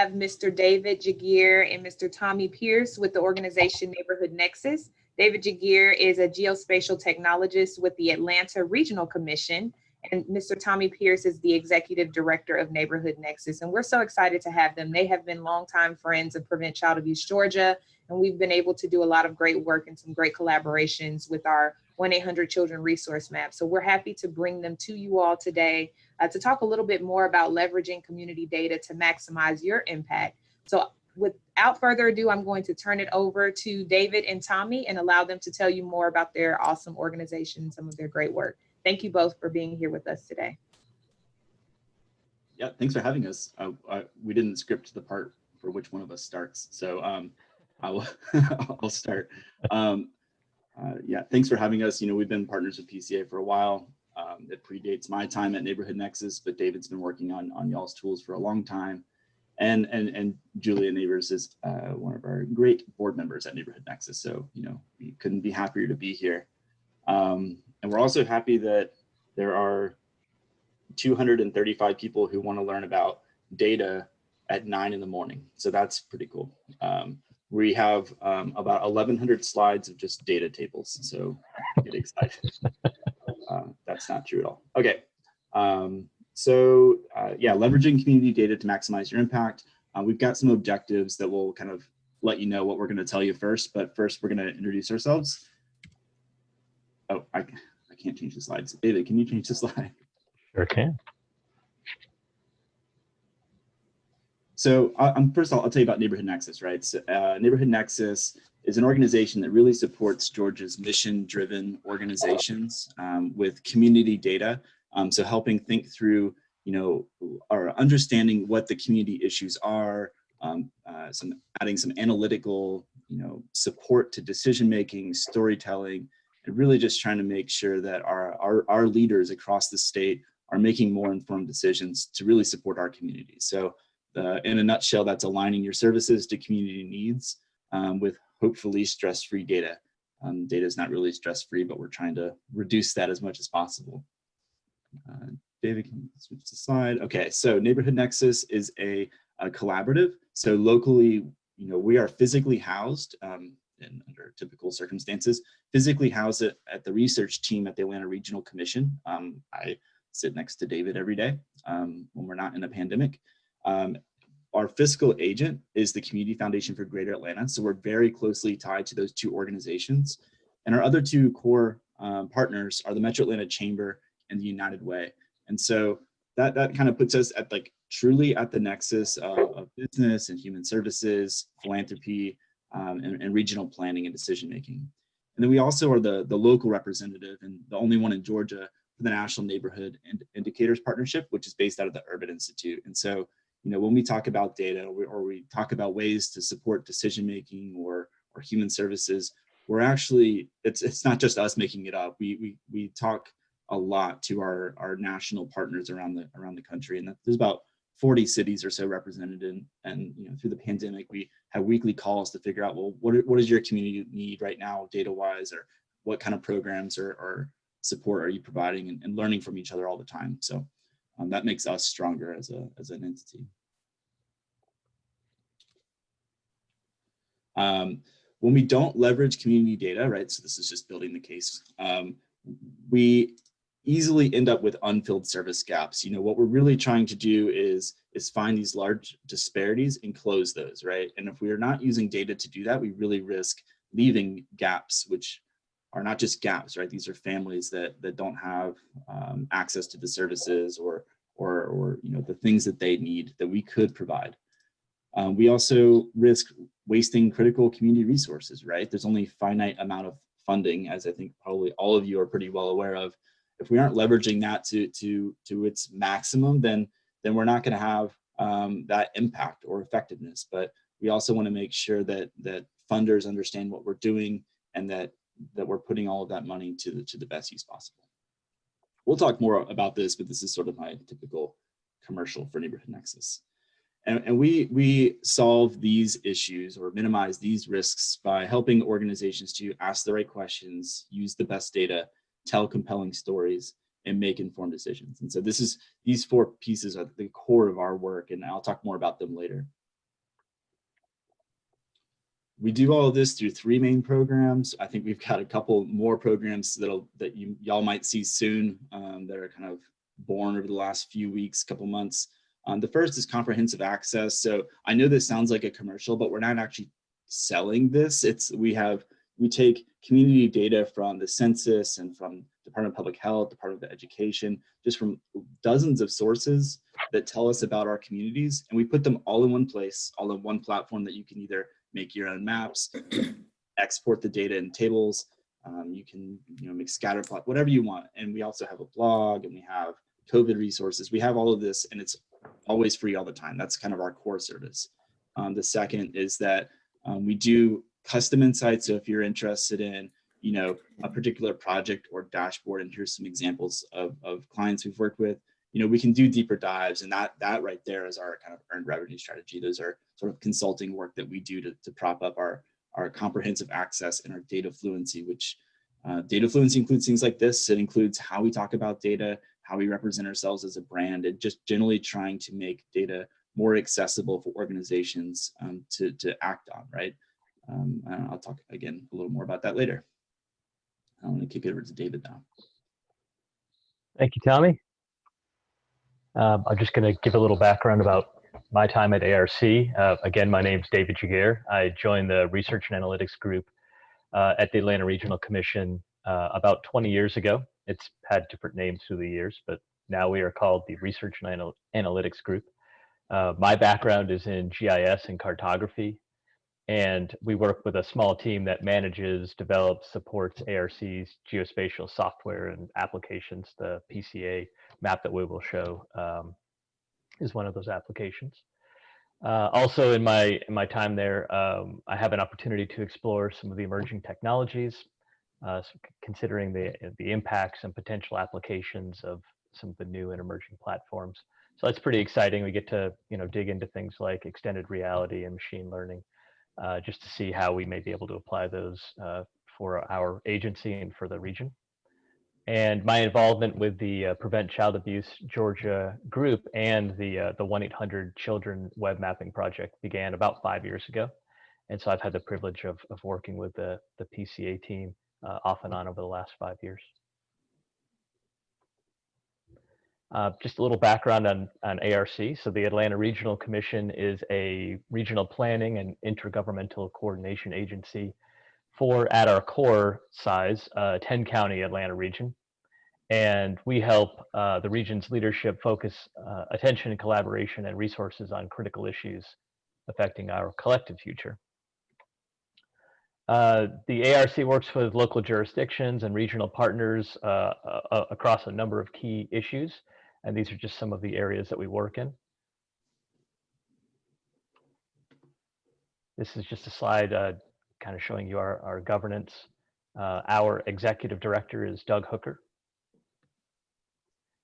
have Mr. David Jagir and Mr. Tommy Pierce with the organization Neighborhood Nexus. David Jagir is a geospatial technologist with the Atlanta Regional Commission, and Mr. Tommy Pierce is the executive director of Neighborhood Nexus. And we're so excited to have them. They have been longtime friends of Prevent Child Abuse Georgia, and we've been able to do a lot of great work and some great collaborations with our 1-800-CHILDREN resource map. So we're happy to bring them to you all today to talk a little bit more about leveraging community data to maximize your impact. So without further ado, I'm going to turn it over to David and Tommy and allow them to tell you more about their awesome organization and some of their great work. Thank you both for being here with us today. Yeah, thanks for having us. We didn't script the part for which one of us starts, so I will I'll start. Yeah, thanks for having us. You know, we've been partners with PCA for a while. It predates my time at Neighborhood Nexus, but David's been working on y'all's tools for a long time. And Julia Neighbors is one of our great board members at Neighborhood Nexus. So, you know, we couldn't be happier to be here. And we're also happy that there are 235 people who want to learn about data at 9 in the morning. So that's pretty cool. We have about 1,100 slides of just data tables. So get excited. That's not true at all. Okay. Yeah, leveraging community data to maximize your impact. We've got some objectives that will kind of let you know what we're going to tell you first, but first we're going to introduce ourselves. Oh, I can't change the slides. David, can you change the slide? Sure can. So first I'll tell you about Neighborhood Nexus, right? So, Neighborhood Nexus is an organization that really supports Georgia's mission-driven organizations with community data. So helping think through, you know, or understanding what the community issues are, adding some analytical, you know, support to decision-making, storytelling, and really just trying to make sure that our leaders across the state are making more informed decisions to really support our community. So in a nutshell, that's aligning your services to community needs with hopefully stress-free data. Data is not really stress-free, but we're trying to reduce that as much as possible. David, can you switch the slide? Okay, so Neighborhood Nexus is a collaborative. So locally, you know, we are physically housed and under typical circumstances, physically housed at the research team at the Atlanta Regional Commission. I sit next to David every day when we're not in a pandemic. Our fiscal agent is the Community Foundation for Greater Atlanta. So we're very closely tied to those two organizations. And our other two core partners are the Metro Atlanta Chamber and the United Way. And so that kind of puts us at truly at the nexus of business and human services, philanthropy, and regional planning and decision making. And then we also are the local representative and the only one in Georgia for the National Neighborhood Indicators Partnership, which is based out of the Urban Institute. And so, you know, when we talk about data or we talk about ways to support decision making or human services, we're actually, it's not just us making it up. We talk a lot to our national partners around the country, and there's about 40 cities or so represented in, and you know, through the pandemic, we have weekly calls to figure out, well, what does your community need right now data-wise, or what kind of programs or support are you providing, and learning from each other all the time. So that makes us stronger as an entity. When we don't leverage community data, right, so this is just building the case, we easily end up with unfilled service gaps. You know, what we're really trying to do is find these large disparities and close those, right? And if we are not using data to do that, we really risk leaving gaps, which are not just gaps, right? These are families that don't have access to the services or you know, the things that they need that we could provide. We also risk wasting critical community resources, right? There's only a finite amount of funding, as I think probably all of you are pretty well aware of. If we aren't leveraging that to its maximum, then we're not going to have that impact or effectiveness. But we also want to make sure that funders understand what we're doing and that we're putting all of that money to the best use possible. We'll talk more about this, but this is sort of my typical commercial for Neighborhood Nexus. And we solve these issues or minimize these risks by helping organizations to ask the right questions, use the best data, tell compelling stories, and make informed decisions. And so these 4 pieces are the core of our work, and I'll talk more about them later. We do all of this through 3 main programs. I think we've got a couple more programs that y'all might see soon that are kind of born over the last few weeks, couple months. The first is comprehensive access. So I know this sounds like a commercial, but we're not actually selling this. We take community data from the census and from Department of Public Health, Department of Education, just from dozens of sources that tell us about our communities, and we put them all in one place, all in one platform that you can either make your own maps, export the data in tables, you can make scatter plot, whatever you want. And we also have a blog, and we have COVID resources. We have all of this, and it's always free all the time. That's kind of our core service. The second is that we do custom insights. So if you're interested in a particular project or dashboard, and here's some examples of clients we've worked with, we can do deeper dives, and that right there is our kind of earned revenue strategy. Those are sort of consulting work that we do to prop up our comprehensive access and our data fluency, which data fluency includes things like this. It includes how we talk about data, how we represent ourselves as a brand, and just generally trying to make data more accessible for organizations to act on, right? I'll talk again a little more about that later. I'm going to kick it over to David now. Thank you, Tommy. I'm just going to give a little background about my time at ARC. Again, my name's David Jaguar. I joined the Research and Analytics Group at the Atlanta Regional Commission about 20 years ago. It's had different names through the years, but now we are called the Research and Analytics Group. My background is in GIS and cartography, and we work with a small team that manages, develops, supports ARC's geospatial software and applications. The PCA map that we will show is one of those applications. Also in my time there, I have an opportunity to explore some of the emerging technologies, considering the impacts and potential applications of some of the new and emerging platforms. So that's pretty exciting. We get to dig into things like extended reality and machine learning, just to see how we may be able to apply those for our agency and for the region. And my involvement with the Prevent Child Abuse Georgia group and the 1-800-Children web mapping project began about 5 years ago. And so I've had the privilege of working with the PCA team off and on over the last 5 years. Just a little background on ARC. So the Atlanta Regional Commission is a regional planning and intergovernmental coordination agency for, at our core size, 10-county Atlanta region. And we help the region's leadership focus attention and collaboration and resources on critical issues affecting our collective future. The ARC works with local jurisdictions and regional partners across a number of key issues. And these are just some of the areas that we work in. This is just a slide kind of showing you our governance. Our executive director is Doug Hooker.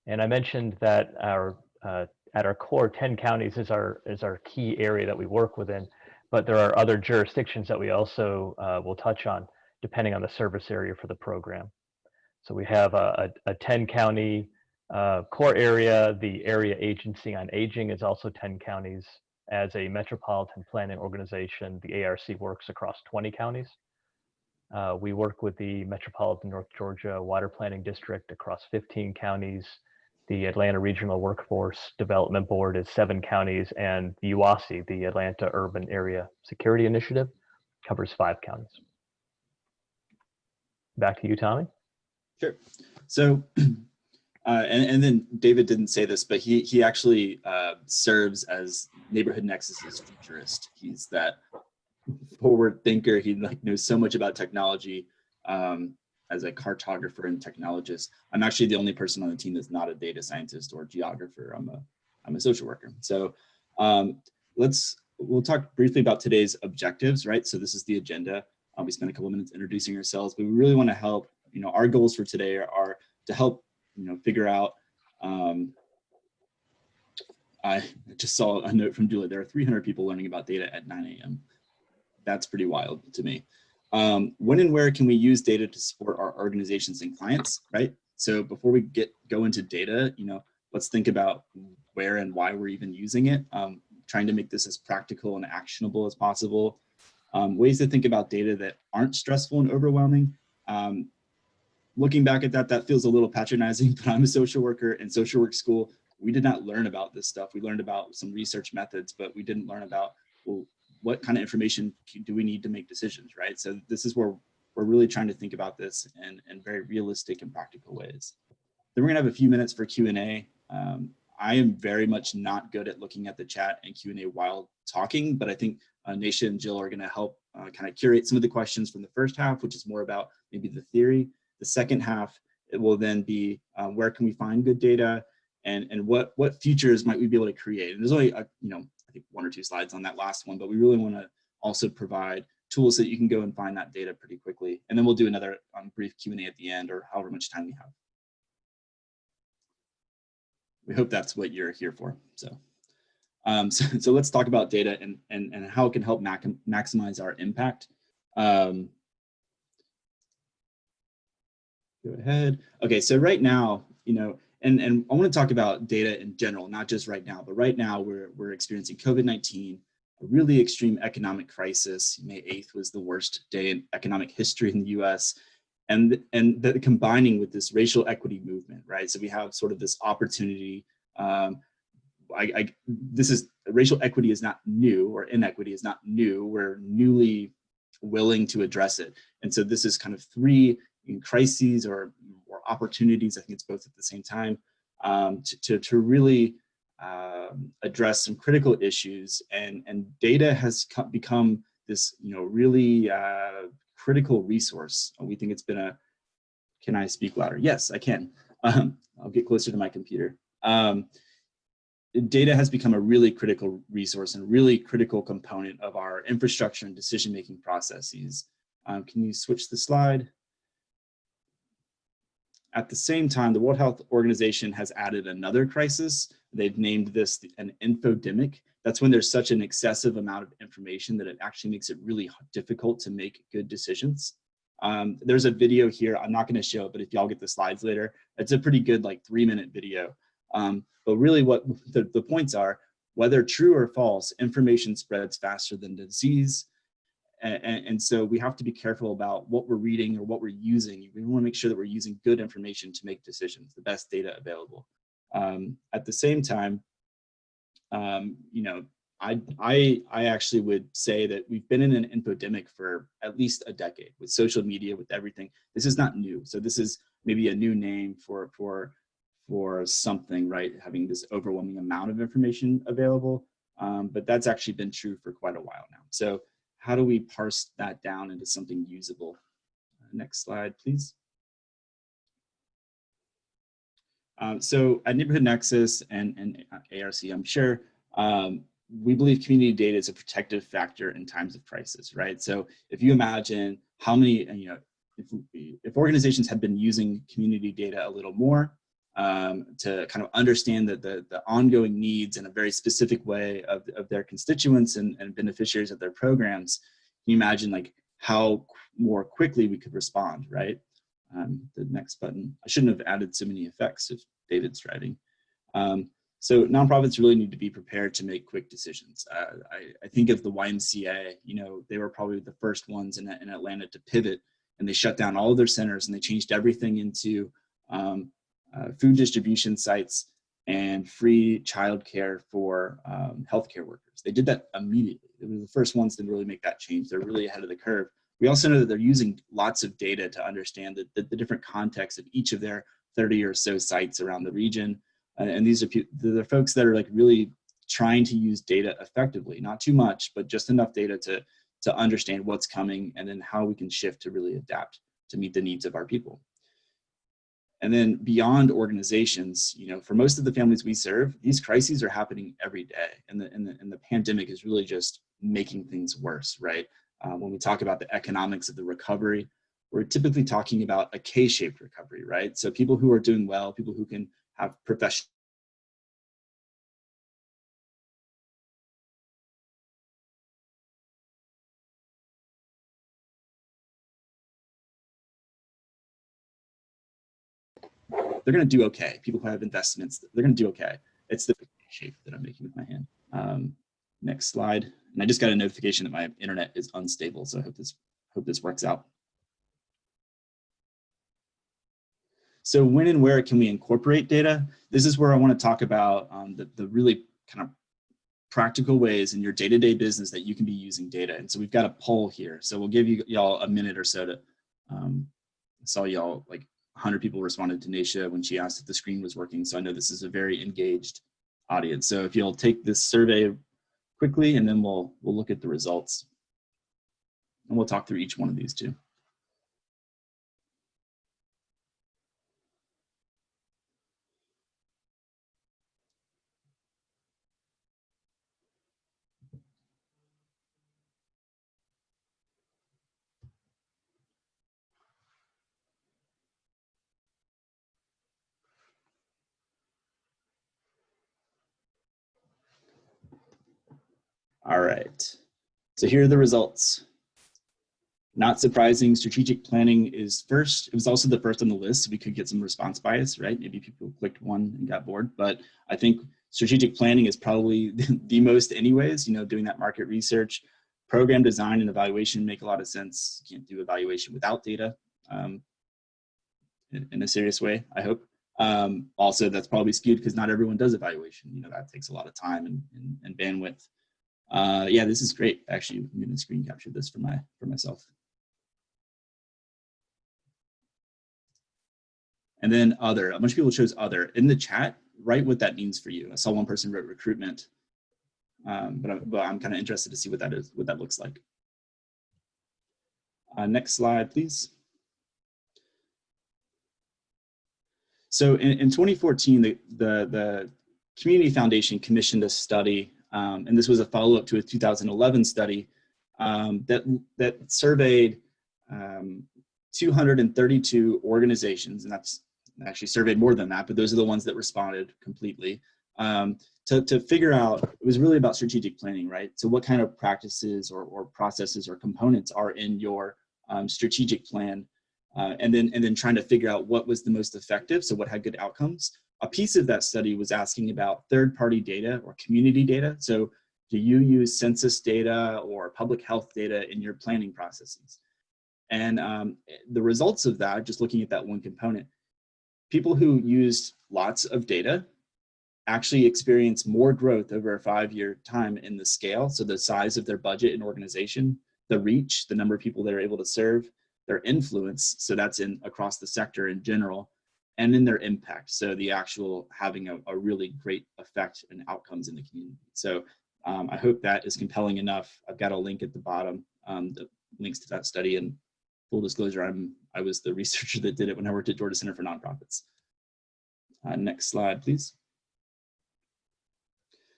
And I mentioned that at our core, 10 counties is our key area that we work within, but there are other jurisdictions that we also will touch on depending on the service area for the program. So we have a 10-county core area. The Area Agency on Aging is also 10 counties. As a metropolitan planning organization, the ARC works across 20 counties. We work with the Metropolitan North Georgia Water Planning District across 15 counties. The Atlanta Regional Workforce Development Board is 7 counties, and the UASI, the Atlanta Urban Area Security Initiative, covers 5 counties. Back to you, Tommy. Sure. So, and then David didn't say this, but he actually serves as Neighborhood Nexus's futurist. He's that forward thinker. He knows so much about technology. As a cartographer and technologist, I'm actually the only person on the team that's not a data scientist or geographer. I'm a social worker. So we'll talk briefly about today's objectives, right? So this is the agenda. We spent a couple of minutes introducing ourselves, but we really want to help. Our goals for today are to help figure out. I just saw a note from Julie. There are 300 people learning about data at 9 a.m. That's pretty wild to me. When and where can we use data to support our organizations and clients, right? So before we go into data, let's think about where and why we're even using it. Trying to make this as practical and actionable as possible. ways to think about data that aren't stressful and overwhelming. Looking back at that, that feels a little patronizing, but I'm a social worker in social work school. We did not learn about this stuff. We learned about some research methods, but we didn't learn about, well, what kind of information do we need to make decisions, right? So this is where we're really trying to think about this in very realistic and practical ways. Then we're gonna have a few minutes for Q&A. I am very much not good at looking at the chat and Q&A while talking, but I think Naisha and Jill are gonna help kind of curate some of the questions from the first half, which is more about maybe the theory. The second half, it will then be where can we find good data, and what features might we be able to create. And there's only I think 1 or 2 slides on that last one, but we really want to also provide tools so that you can go and find that data pretty quickly. And then we'll do another brief Q&A at the end, or however much time we have. We hope that's what you're here for. So let's talk about data and how it can help maximize our impact. Go ahead. Okay, so right now, and I want to talk about data in general, not just right now, but right now we're experiencing COVID-19, a really extreme economic crisis. May 8th was the worst day in economic history in the US, and that combining with this racial equity movement, right? So we have sort of this opportunity. Racial equity is not new, or inequity is not new. We're newly willing to address it. And so this is kind of 3 crises or opportunities, I think it's both at the same time, to really address some critical issues, and data has become this really critical resource. We think it's been can I speak louder? Yes, I can. I'll get closer to my computer. Data has become a really critical resource and really critical component of our infrastructure and decision-making processes. Can you switch the slide? At the same time, the World Health Organization has added another crisis. They've named this an infodemic. That's when there's such an excessive amount of information that it actually makes it really difficult to make good decisions. There's a video here. I'm not going to show it, but if y'all get the slides later, it's a pretty good 3-minute video. But really what the points are, whether true or false, information spreads faster than disease. And so we have to be careful about what we're reading or what we're using. We want to make sure that we're using good information to make decisions, the best data available. At the same time, I actually would say that we've been in an infodemic for at least a decade with social media, with everything. This is not new. So this is maybe a new name for something, right? Having this overwhelming amount of information available. But that's actually been true for quite a while now. So how do we parse that down into something usable? Next slide, please. So at Neighborhood Nexus and ARC, I'm sure, we believe community data is a protective factor in times of crisis, right? So if you imagine how many, if organizations had been using community data a little more to kind of understand the ongoing needs in a very specific way of their constituents and beneficiaries of their programs, can you imagine how more quickly we could respond, right? The next button. I shouldn't have added so many effects if David's driving. So nonprofits really need to be prepared to make quick decisions. I think of the YMCA, they were probably the first ones in Atlanta to pivot, and they shut down all of their centers and they changed everything into food distribution sites and free childcare for healthcare workers. They did that immediately. They were the first ones to really make that change. They're really ahead of the curve. We also know that they're using lots of data to understand the different contexts of each of their 30 or so sites around the region. And these are the folks that are really trying to use data effectively, not too much, but just enough data to understand what's coming and then how we can shift to really adapt to meet the needs of our people. And then beyond organizations, for most of the families we serve, these crises are happening every day. And the pandemic is really just making things worse, right? When we talk about the economics of the recovery, we're typically talking about a K-shaped recovery, right? So people who are doing well, people who can have professional they're going to do okay. People who have investments, they're going to do okay. It's the shape that I'm making with my hand. Next slide. And I just got a notification that my internet is unstable, so I hope this works out. So when and where can we incorporate data? This is where I want to talk about the really kind of practical ways in your day-to-day business that you can be using data. And so we've got a poll here. So we'll give y'all a minute or so to, I saw y'all like 100 people responded to Naisha when she asked if the screen was working. So I know this is a very engaged audience. So if you'll take this survey quickly, and then we'll look at the results. And we'll talk through each one of these too. All right, so here are the results. Not surprising, strategic planning is first. It was also the first on the list, so we could get some response bias, right? Maybe people clicked one and got bored, but I think strategic planning is probably the most anyways, you know, doing that market research. Program design and evaluation make a lot of sense. You can't do evaluation without data in a serious way, I hope. Also, that's probably skewed because not everyone does evaluation. You know, that takes a lot of time and bandwidth. Yeah, this is great. Actually, I'm going to screen capture this for myself. And then other. A bunch of people chose other. In the chat, write what that means for you. I saw one person wrote recruitment, but I'm kind of interested to see what that is, what that looks like. Next slide, please. So in 2014, the Community Foundation commissioned a study, and this was a follow-up to a 2011 study that surveyed 232 organizations, and that's actually surveyed more than that, but those are the ones that responded completely, to figure out, it was really about strategic planning, right? So what kind of practices or processes or components are in your strategic plan, and then trying to figure out what was the most effective, so what had good outcomes. A piece of that study was asking about third-party data or community data. So do you use census data or public health data in your planning processes? And the results of that, just looking at that one component, people who used lots of data actually experienced more growth over a 5-year time in the scale. So the size of their budget and organization, the reach, the number of people they're able to serve, their influence, so that's in across the sector in general, and then their impact. So the actual having a really great effect and outcomes in the community. So I hope that is compelling enough. I've got a link at the bottom, that links to that study, and full disclosure, I was the researcher that did it when I worked at Georgia Center for Nonprofits. Next slide, please.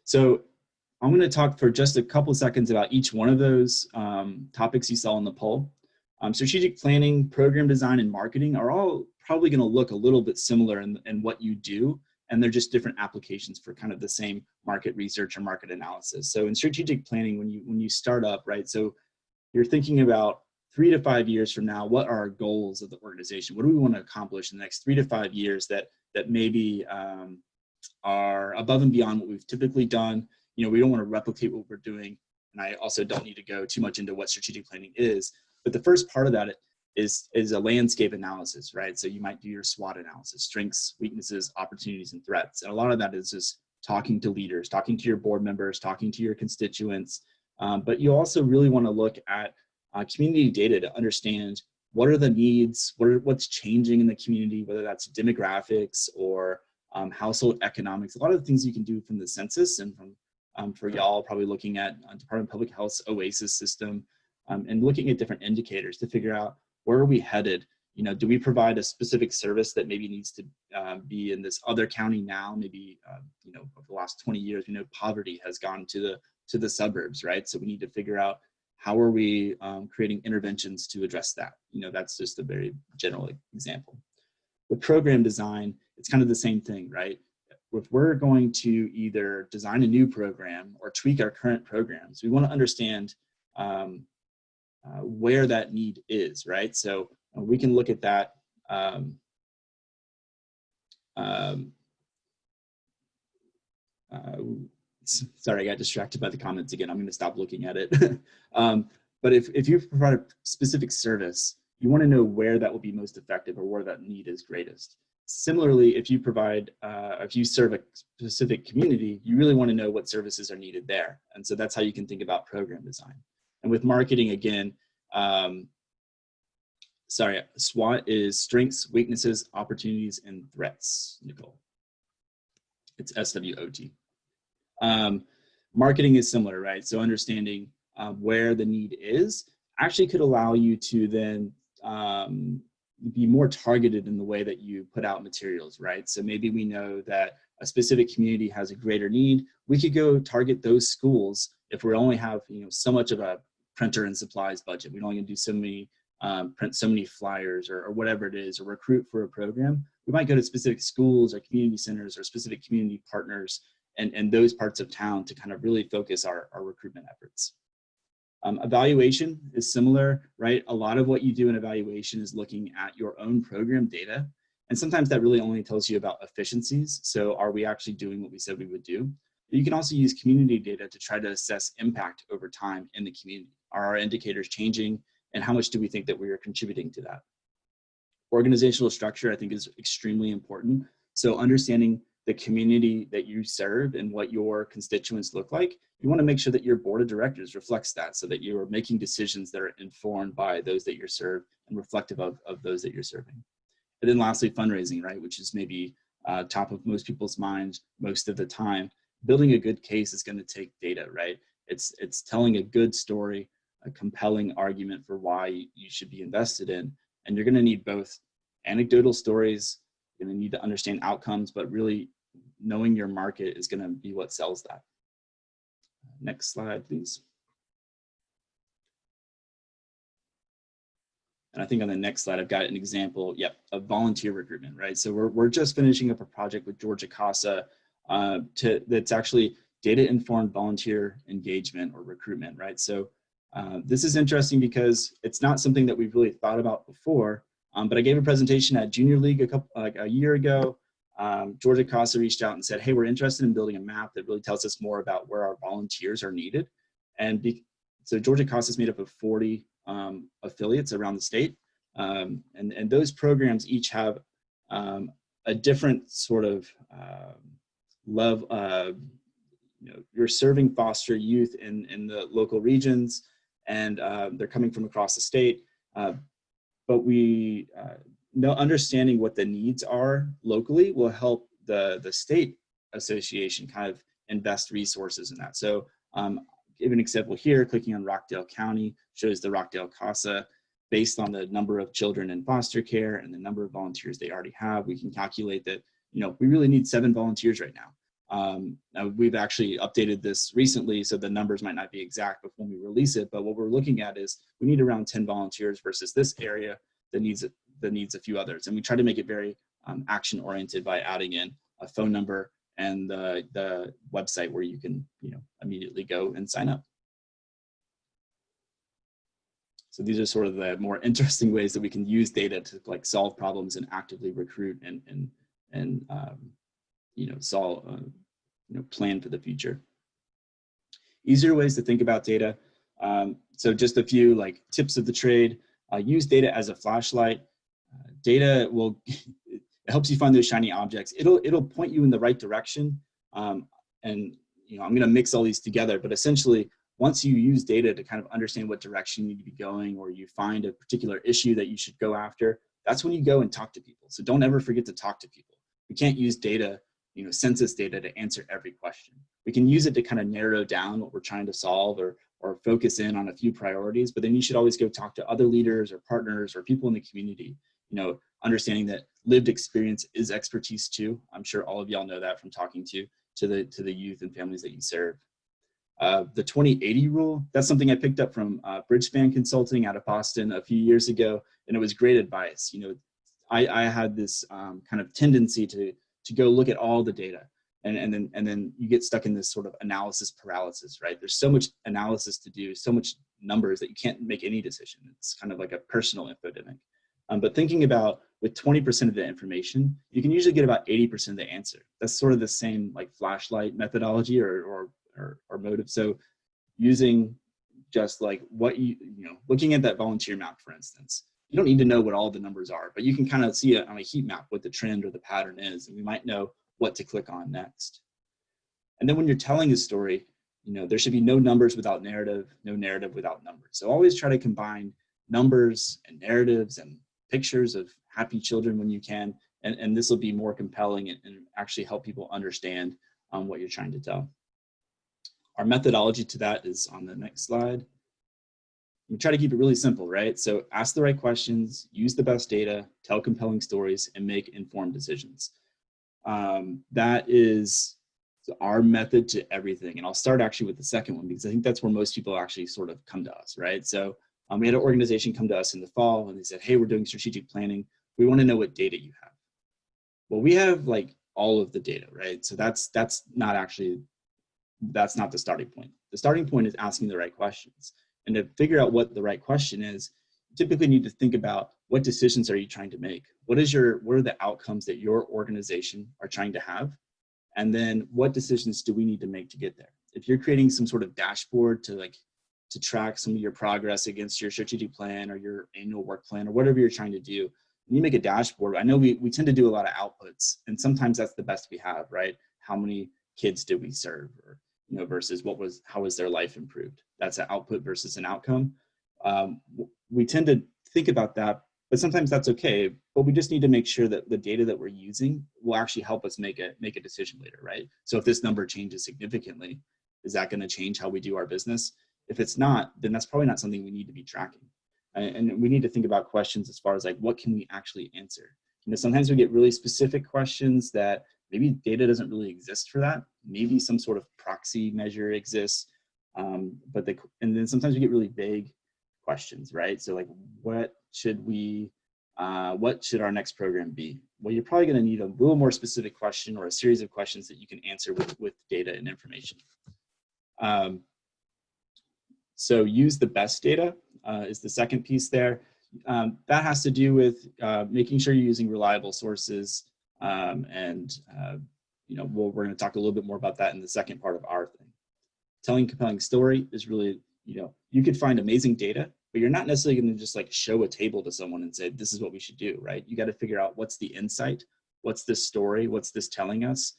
So I'm going to talk for just a couple of seconds about each one of those topics you saw in the poll. Strategic planning, program design, and marketing are all probably going to look a little bit similar in what you do, and they're just different applications for kind of the same market research or market analysis. So in strategic planning, when you start up, right, so you're thinking about 3 to 5 years from now, what are our goals of the organization? What do we want to accomplish in the next 3 to 5 years that maybe are above and beyond what we've typically done? You know, we don't want to replicate what we're doing, and I also don't need to go too much into what strategic planning is. But the first part of that is a landscape analysis, right? So you might do your SWOT analysis: strengths, weaknesses, opportunities, and threats. And a lot of that is just talking to leaders, talking to your board members, talking to your constituents. But you also really want to look at community data to understand what are the needs, what's changing in the community, whether that's demographics or household economics. A lot of the things you can do from the census, and from for y'all probably looking at Department of Public Health's OASIS system, and looking at different indicators to figure out where are we headed. You know, do we provide a specific service that maybe needs to be in this other county now? Maybe you know, over the last 20 years, we know poverty has gone to the suburbs, right? So we need to figure out how are we creating interventions to address that. You know, that's just a very general example. With program design, it's kind of the same thing, right? If we're going to either design a new program or tweak our current programs, we want to understand where that need is, right? So we can look at that. sorry, I got distracted by the comments again. I'm going to stop looking at it. But if you provide a specific service, you want to know where that will be most effective or where that need is greatest. Similarly, if you serve a specific community, you really want to know what services are needed there. And so that's how you can think about program design. And with marketing, again, SWOT is strengths, weaknesses, opportunities, and threats, Nicole. It's SWOT. Marketing is similar, right? So understanding where the need is actually could allow you to then be more targeted in the way that you put out materials, right? So maybe we know that a specific community has a greater need. We could go target those schools if we only have so much of a printer and supplies budget. We don't only do so many print so many flyers or whatever it is, or recruit for a program. We might go to specific schools or community centers or specific community partners and those parts of town to kind of really focus our recruitment efforts. Evaluation is similar, right? A lot of what you do in evaluation is looking at your own program data. And sometimes that really only tells you about efficiencies. So are we actually doing what we said we would do? But you can also use community data to try to assess impact over time in the community. Are our indicators changing? And how much do we think that we are contributing to that? Organizational structure, I think, is extremely important. So understanding the community that you serve and what your constituents look like, you want to make sure that your board of directors reflects that so that you are making decisions that are informed by those that you're served and reflective of those that you're serving. And then lastly, fundraising, right, which is maybe top of most people's minds most of the time. Building a good case is going to take data, right? It's telling a good story, a compelling argument for why you should be invested in. And you're going to need both anecdotal stories, you're going to need to understand outcomes, but really knowing your market is going to be what sells that. Next slide, please. And I think on the next slide, I've got an example, of volunteer recruitment, right? So we're just finishing up a project with Georgia CASA that's actually data-informed volunteer engagement or recruitment, right? So this is interesting because it's not something that we've really thought about before, but I gave a presentation at Junior League a year ago. Georgia CASA reached out and said, hey, we're interested in building a map that really tells us more about where our volunteers are needed. And so Georgia CASA is made up of 40 affiliates around the state. And those programs each have a different sort of love. You're serving foster youth in the local regions, and they're coming from across the state. But we understanding what the needs are locally will help the state association kind of invest resources in that. So give an example here, clicking on Rockdale County shows the Rockdale CASA. Based on the number of children in foster care and the number of volunteers they already have, we can calculate that, we really need 7 volunteers right now. Now we've actually updated this recently, so the numbers might not be exact before we release it, but what we're looking at is we need around 10 volunteers versus this area that needs a few others. And we try to make it very action-oriented by adding in a phone number and the website where you can immediately go and sign up. So these are sort of the more interesting ways that we can use data to solve problems and actively recruit and plan for the future. Easier ways to think about data. So just a few tips of the trade. Use data as a flashlight. Data it helps you find those shiny objects. It'll point you in the right direction. And I'm going to mix all these together, but essentially, once you use data to kind of understand what direction you need to be going, or you find a particular issue that you should go after, that's when you go and talk to people. So don't ever forget to talk to people. We can't use data, census data, to answer every question. We can use it to kind of narrow down what we're trying to solve or focus in on a few priorities, but then you should always go talk to other leaders or partners or people in the community, understanding that lived experience is expertise too. I'm sure all of y'all know that from talking to the youth and families that you serve. The 20/80 rule, that's something I picked up from Bridgespan Consulting out of Boston a few years ago, and it was great advice. I had this kind of tendency to go look at all the data, and then you get stuck in this sort of analysis paralysis, right? There's so much analysis to do, so much numbers that you can't make any decision. It's kind of like a personal infodemic. But thinking about with 20% of the information, you can usually get about 80% of the answer. That's sort of the same like flashlight methodology or motive. So using just like what looking at that volunteer map, for instance, you don't need to know what all the numbers are, but you can kind of see it on a heat map what the trend or the pattern is, and we might know what to click on next. And then when you're telling a story, there should be no numbers without narrative, no narrative without numbers. So always try to combine numbers and narratives and pictures of happy children when you can, and this will be more compelling and actually help people understand what you're trying to tell. Our methodology to that is on the next slide. We try to keep it really simple, right? So ask the right questions, use the best data, tell compelling stories, and make informed decisions. That is our method to everything. And I'll start actually with the second one, because I think that's where most people actually sort of come to us, right? So we had an organization come to us in the fall and they said, hey, we're doing strategic planning. We want to know what data you have. Well, we have like all of the data, right? So that's not the starting point. The starting point is asking the right questions. And to figure out what the right question is, you typically need to think about what decisions are you trying to make? What are the outcomes that your organization are trying to have? And then what decisions do we need to make to get there? If you're creating some sort of dashboard to track some of your progress against your strategic plan or your annual work plan or whatever you're trying to do, when you make a dashboard, I know we tend to do a lot of outputs, and sometimes that's the best we have, right? How many kids did we serve, or versus how was their life improved? That's an output versus an outcome. We tend to think about that, but sometimes that's okay. But we just need to make sure that the data that we're using will actually help us make a decision later, right? So if this number changes significantly, is that going to change how we do our business? If it's not, then that's probably not something we need to be tracking. And we need to think about questions as far as like, what can we actually answer? Sometimes we get really specific questions that maybe data doesn't really exist for that. Maybe some sort of proxy measure exists, and then sometimes we get really vague questions, right? So like, what should our next program be? Well, you're probably going to need a little more specific question or a series of questions that you can answer with data and information. So use the best data is the second piece there. That has to do with making sure you're using reliable sources, we're going to talk a little bit more about that in the second part of our thing. Telling a compelling story is really, you could find amazing data, but you're not necessarily going to just like show a table to someone and say, this is what we should do, right? You got to figure out what's the insight, what's this story, what's this telling us?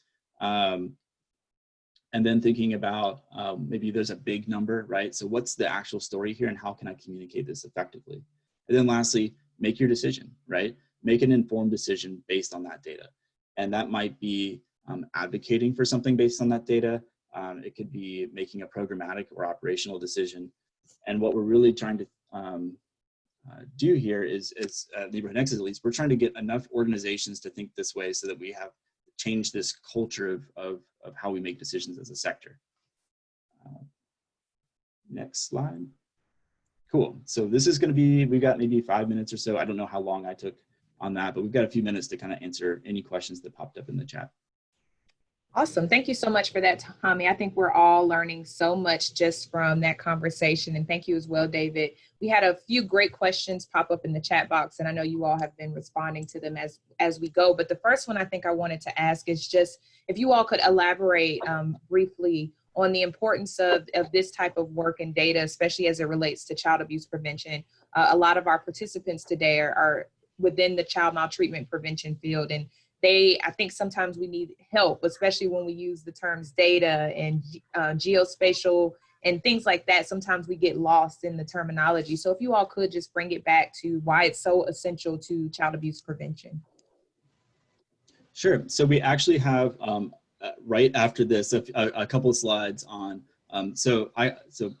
And then thinking about maybe there's a big number, right? So what's the actual story here and how can I communicate this effectively? And then lastly, make your decision, right? Make an informed decision based on that data. And that might be advocating for something based on that data. It could be making a programmatic or operational decision. And what we're really trying to do here is Neighborhood Nexus, at least, we're trying to get enough organizations to think this way so that we have changed this culture of how we make decisions as a sector. Next slide. Cool. So this is going to be, we've got maybe 5 minutes or so. I don't know how long I took on that, but we've got a few minutes to kind of answer any questions that popped up in the chat. Awesome. Thank you so much for that, Tommy. I think we're all learning so much just from that conversation. And thank you as well, David. We had a few great questions pop up in the chat box, and I know you all have been responding to them as we go. But the first one I think I wanted to ask is just if you all could elaborate briefly on the importance of this type of work and data, especially as it relates to child abuse prevention. A lot of our participants today are within the child maltreatment prevention field, and I think sometimes we need help, especially when we use the terms data and geospatial and things like that. Sometimes we get lost in the terminology. So if you all could just bring it back to why it's so essential to child abuse prevention. Sure. So we actually have right after this a couple of slides on. So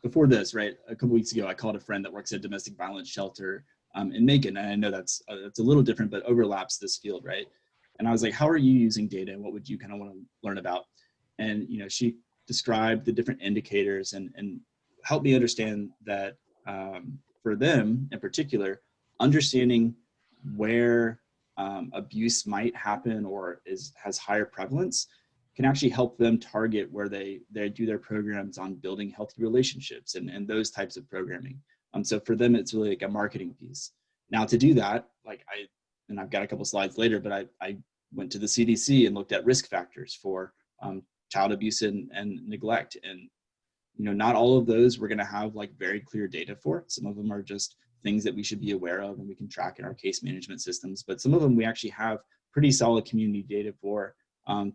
before this, right, a couple weeks ago, I called a friend that works at a domestic violence shelter in Macon, and I know that's a little different, but overlaps this field, right? And I was like, how are you using data? And what would you kind of want to learn about? And, she described the different indicators and helped me understand that for them in particular, understanding where abuse might happen or has higher prevalence can actually help them target where they do their programs on building healthy relationships and those types of programming. So for them, it's really like a marketing piece. Now to do that, like and I've got a couple slides later, but I went to the CDC and looked at risk factors for child abuse and neglect. And, you know, not all of those we're going to have like very clear data for. Some of them are just things that we should be aware of and we can track in our case management systems. But some of them we actually have pretty solid community data for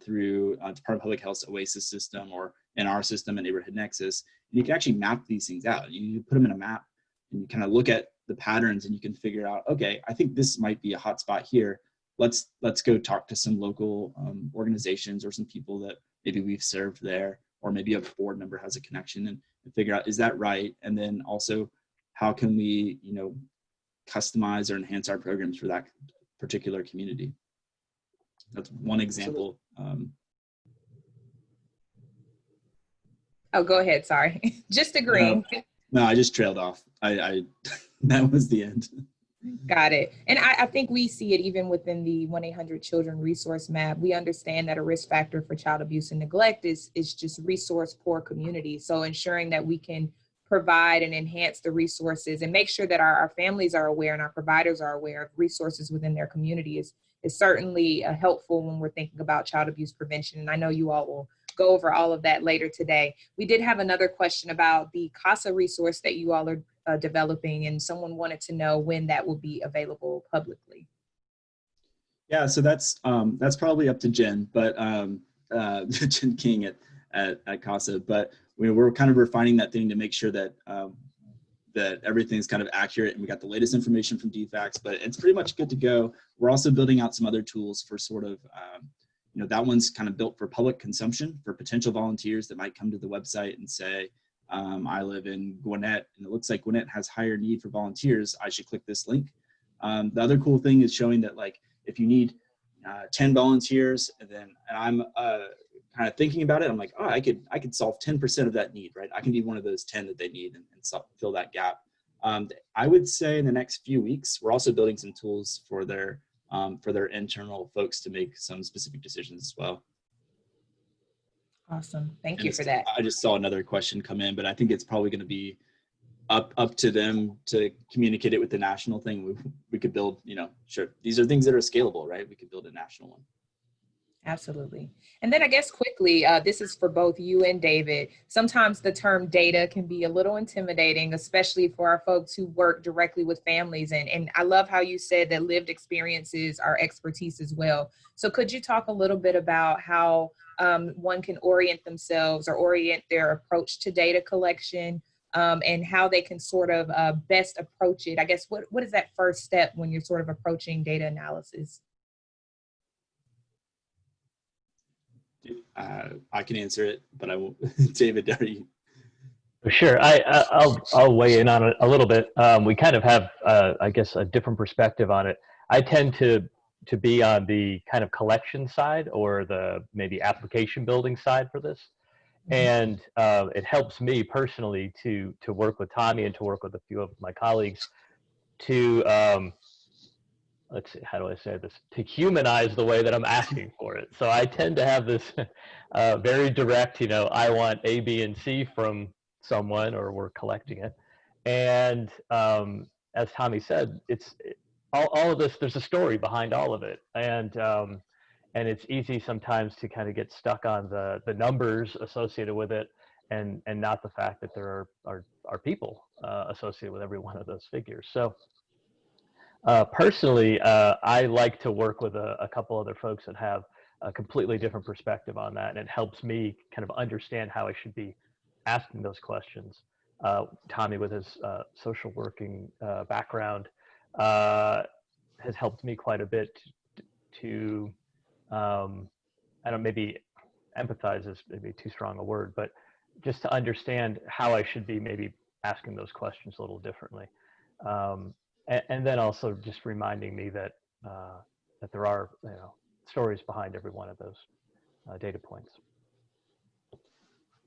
through Department of Public Health's OASIS system, or in our system at Neighborhood Nexus. And you can actually map these things out. You put them in a map and you kind of look at the patterns and you can figure out, okay, I think this might be a hot spot here. Let's go talk to some local organizations or some people that maybe we've served there, or maybe a board member has a connection, and figure out, is that right? And then also, how can we, you know, customize or enhance our programs for that particular community? That's one example. Oh, go ahead. Sorry. Just agreeing. No, I just trailed off. I that was the end. Got it. And I think we see it even within the 1-800-Children resource map. We understand that a risk factor for child abuse and neglect is just resource poor communities. So ensuring that we can provide and enhance the resources and make sure that our families are aware and our providers are aware of resources within their community is certainly helpful when we're thinking about child abuse prevention. And I know you all will go over all of that later today. We did have another question about the CASA resource that you all are developing, and someone wanted to know when that will be available publicly. Yeah, so that's probably up to Jen, but Jen King at CASA. But we're kind of refining that thing to make sure that that everything's kind of accurate, and we got the latest information from DFACS, but it's pretty much good to go. We're also building out some other tools for sort of, you know, that one's kind of built for public consumption for potential volunteers that might come to the website and say, I live in Gwinnett and it looks like Gwinnett has higher need for volunteers. I should click this link. The other cool thing is showing that, like, if you need 10 volunteers, and I'm kind of thinking about it, I'm like, oh, I could solve 10% of that need, right? I can be one of those 10 that they need and fill that gap. I would say in the next few weeks, we're also building some tools for their internal folks to make some specific decisions as well. Awesome. Thank you for that. I just saw another question come in, but I think it's probably going to be up to them to communicate it with the national thing. We could build, you know, sure, these are things that are scalable, right? We could build a national one. Absolutely. And then I guess quickly, this is for both you and David. Sometimes the term data can be a little intimidating, especially for our folks who work directly with families. And I love how you said that lived experiences are expertise as well. So could you talk a little bit about how one can orient themselves or orient their approach to data collection, and how they can sort of best approach it? I guess, what is that first step when you're sort of approaching data analysis? I can answer it, but I won't. David, are you? Sure, I'll weigh in on it a little bit. We kind of have, I guess, a different perspective on it. I tend to be on the kind of collection side, or the maybe application building side for this. And it helps me personally to work with Tommy and to work with a few of my colleagues to, let's see, how do I say this? To humanize the way that I'm asking for it. So I tend to have this very direct, you know, I want A, B, and C from someone, or we're collecting it. And as Tommy said, it's all of this, there's a story behind all of it. And it's easy sometimes to kind of get stuck on the numbers associated with it, and not the fact that there are people associated with every one of those figures. So personally, I like to work with a couple other folks that have a completely different perspective on that, and it helps me kind of understand how I should be asking those questions. Tommy, with his social working background, has helped me quite a bit to I don't, maybe empathize is maybe too strong a word, but just to understand how I should be maybe asking those questions a little differently. And then also just reminding me that that there are, you know, stories behind every one of those data points.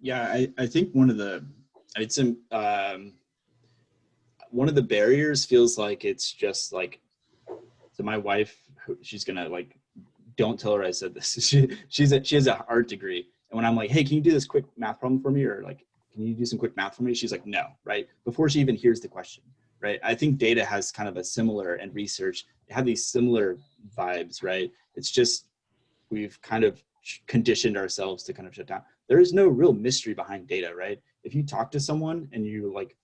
Yeah, I think one of the, I'd say one of the barriers feels like it's just like, so my wife, she's gonna like, don't tell her I said this. She has an art degree, and when I'm like, hey, can you do this quick math problem for me, or like, can you do some quick math for me? She's like, no, right? Before she even hears the question. right? I think data has kind of a similar, and research have these similar vibes, right? It's just we've kind of conditioned ourselves to kind of shut down. There is no real mystery behind data, right? If you talk to someone and you like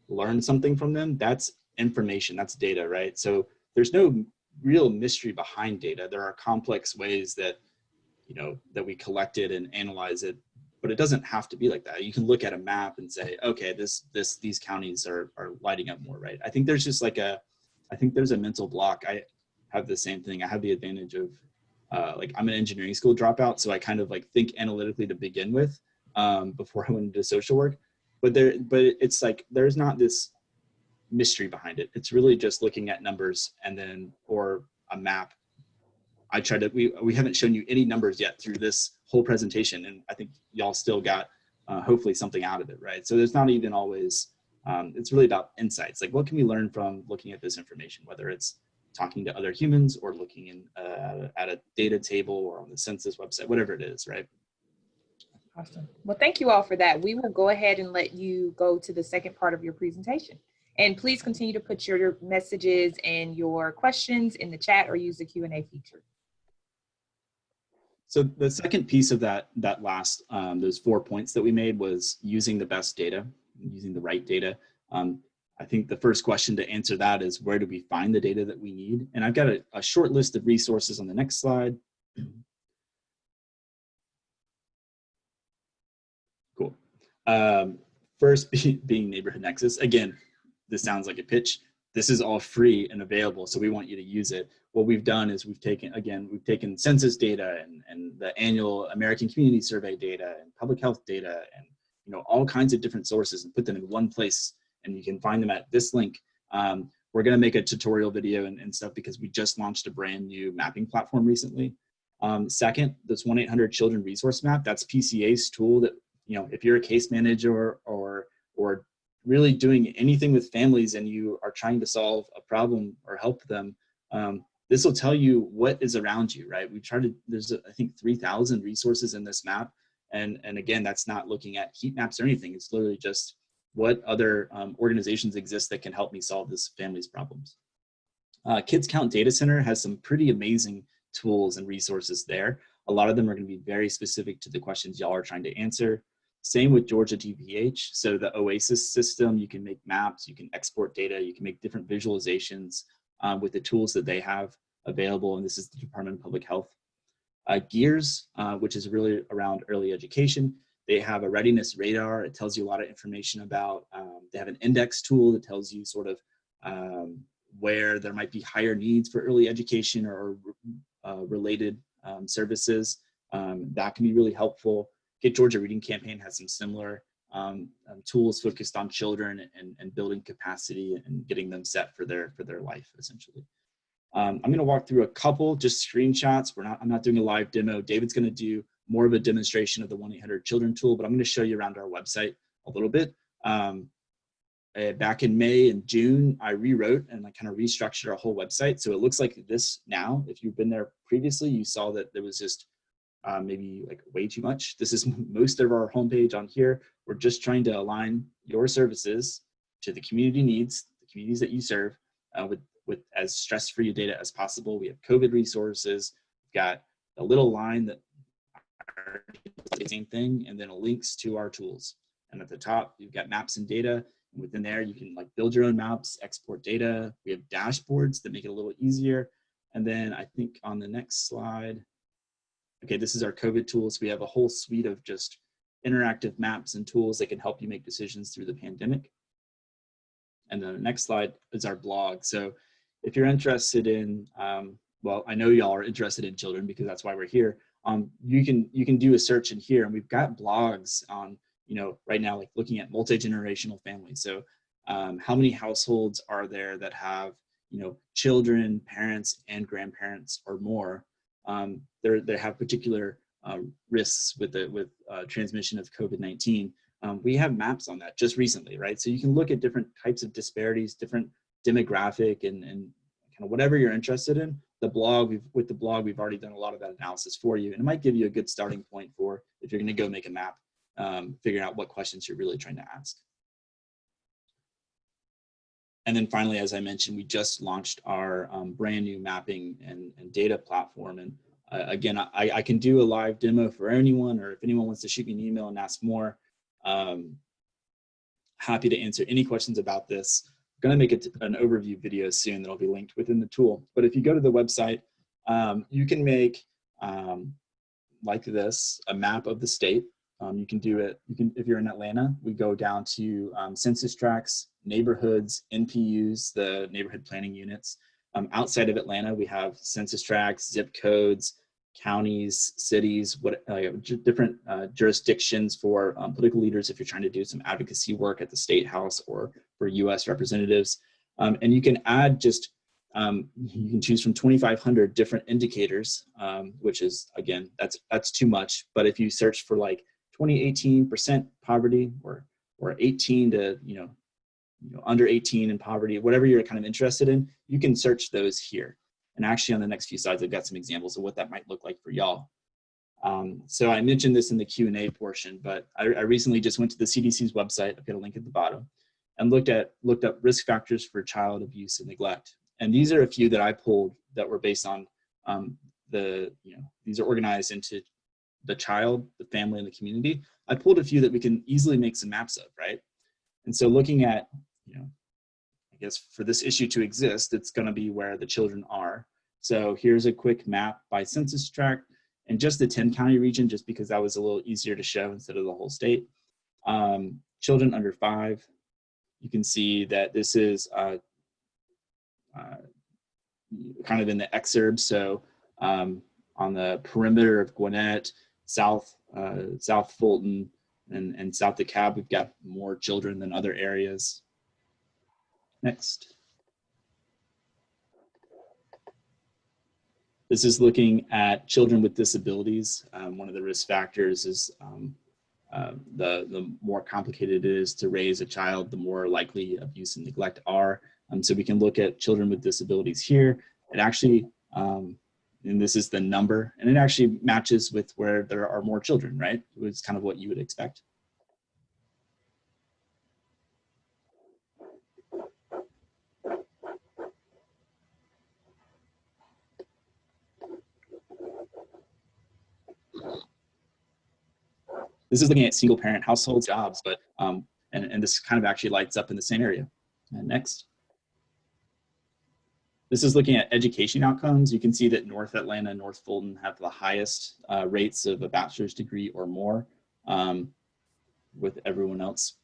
learn something from them, that's information, that's data, right? So there's no real mystery behind data. There are complex ways that, you know, that we collect it and analyze it, but it doesn't have to be like that. You can look at a map and say, okay, these counties are lighting up more, right? I think there's just like I think there's a mental block. I have the same thing. I have the advantage of like I'm an engineering school dropout, so I kind of like think analytically to begin with before I went into social work. But it's like there's not this mystery behind it. It's really just looking at numbers and then or a map. I tried to we haven't shown you any numbers yet through this whole presentation, and I think y'all still got hopefully something out of it, right? So there's not even always it's really about insights. Like what can we learn from looking at this information, whether it's talking to other humans or looking in at a data table or on the census website, whatever it is, right? Awesome. Well, thank you all for that. We will go ahead and let you go to the second part of your presentation. And please continue to put your messages and your questions in the chat or use the Q&A feature. So the second piece of that last, those 4 points that we made was using the best data, using the right data. I think the first question to answer that is, where do we find the data that we need? And I've got a short list of resources on the next slide. Cool. First being Neighborhood Nexus. Again, this sounds like a pitch. This is all free and available, so we want you to use it. What we've done is we've taken census data and the annual American Community Survey data and public health data and, you know, all kinds of different sources and put them in one place, and you can find them at this link. We're going to make a tutorial video and stuff because we just launched a brand new mapping platform recently. Second, this 1-800-CHILDREN resource map, that's PCA's tool that, you know, if you're a case manager or really doing anything with families and you are trying to solve a problem or help them, this will tell you what is around you, right? There's I think 3,000 resources in this map. And again, that's not looking at heat maps or anything. It's literally just what other organizations exist that can help me solve this family's problems. Kids Count Data Center has some pretty amazing tools and resources there. A lot of them are going to be very specific to the questions y'all are trying to answer. Same with Georgia DPH. So the OASIS system, you can make maps, you can export data, you can make different visualizations with the tools that they have available. And this is the Department of Public Health. GEARS, which is really around early education. They have a readiness radar. It tells you a lot of information about, they have an index tool that tells you sort of where there might be higher needs for early education or related services. That can be really helpful. Get Georgia Reading Campaign has some similar tools focused on children and building capacity and getting them set for their life, essentially. I'm going to walk through a couple just screenshots. I'm not doing a live demo. David's going to do more of a demonstration of the 1-800-CHILDREN tool, but I'm going to show you around our website a little bit. Back in May and June, I rewrote and I kind of restructured our whole website. So it looks like this now. If you've been there previously, you saw that there was just maybe like way too much. This is most of our homepage on here. We're just trying to align your services to the community needs, the communities that you serve, with as stress-free data as possible. We have COVID resources. We've got a little line that the same thing, and then links to our tools. And at the top, you've got maps and data. And within there, you can like build your own maps, export data. We have dashboards that make it a little easier. And then I think on the next slide, okay, this is our COVID tools. We have a whole suite of just interactive maps and tools that can help you make decisions through the pandemic. And then the next slide is our blog. So if you're interested in, well, I know y'all are interested in children because that's why we're here. You can do a search in here, and we've got blogs on, you know, right now, like looking at multi-generational families. So how many households are there that have, you know, children, parents, and grandparents or more? They have particular risks with transmission of COVID-19. We have maps on that just recently, right? So you can look at different types of disparities, different demographic, and kind of whatever you're interested in. With the blog, we've already done a lot of that analysis for you, and it might give you a good starting point for if you're going to go make a map, figuring out what questions you're really trying to ask. And then finally, as I mentioned, we just launched our brand new mapping and data platform. And again, I can do a live demo for anyone, or if anyone wants to shoot me an email and ask more, happy to answer any questions about this. I'm going to make an overview video soon that'll be linked within the tool. But if you go to the website, you can make like this, a map of the state. You can do it, if you're in Atlanta, we go down to census tracts, neighborhoods, NPUs, the neighborhood planning units. Outside of Atlanta, we have census tracts, zip codes, counties, cities, different jurisdictions for political leaders if you're trying to do some advocacy work at the state house or for US representatives. And you can add just, you can choose from 2,500 different indicators, which is, again, that's too much. But if you search for like 20-18% poverty or 18 to, under 18 in poverty, whatever you're kind of interested in, you can search those here. And actually on the next few slides, I've got some examples of what that might look like for y'all. So I mentioned this in the Q&A portion, but I recently just went to the CDC's website, I've got a link at the bottom, and looked up risk factors for child abuse and neglect. And these are a few that I pulled that were based on these are organized into the child, the family, and the community. I pulled a few that we can easily make some maps of, right? And so looking at, I guess for this issue to exist, it's going to be where the children are. So here's a quick map by census tract and just the 10-county region, just because that was a little easier to show instead of the whole state. Children under 5, you can see that this is kind of in the exurb. So on the perimeter of Gwinnett, South Fulton, and South DeKalb, we've got more children than other areas. Next. This is looking at children with disabilities. One of the risk factors is the more complicated it is to raise a child, the more likely abuse and neglect are. So we can look at children with disabilities here. It actually, and this is the number, and it actually matches with where there are more children, right? It's kind of what you would expect. This is looking at single parent households, jobs, but and this kind of actually lights up in the same area. And next. This is looking at education outcomes. You can see that North Atlanta and North Fulton have the highest rates of a bachelor's degree or more, with everyone else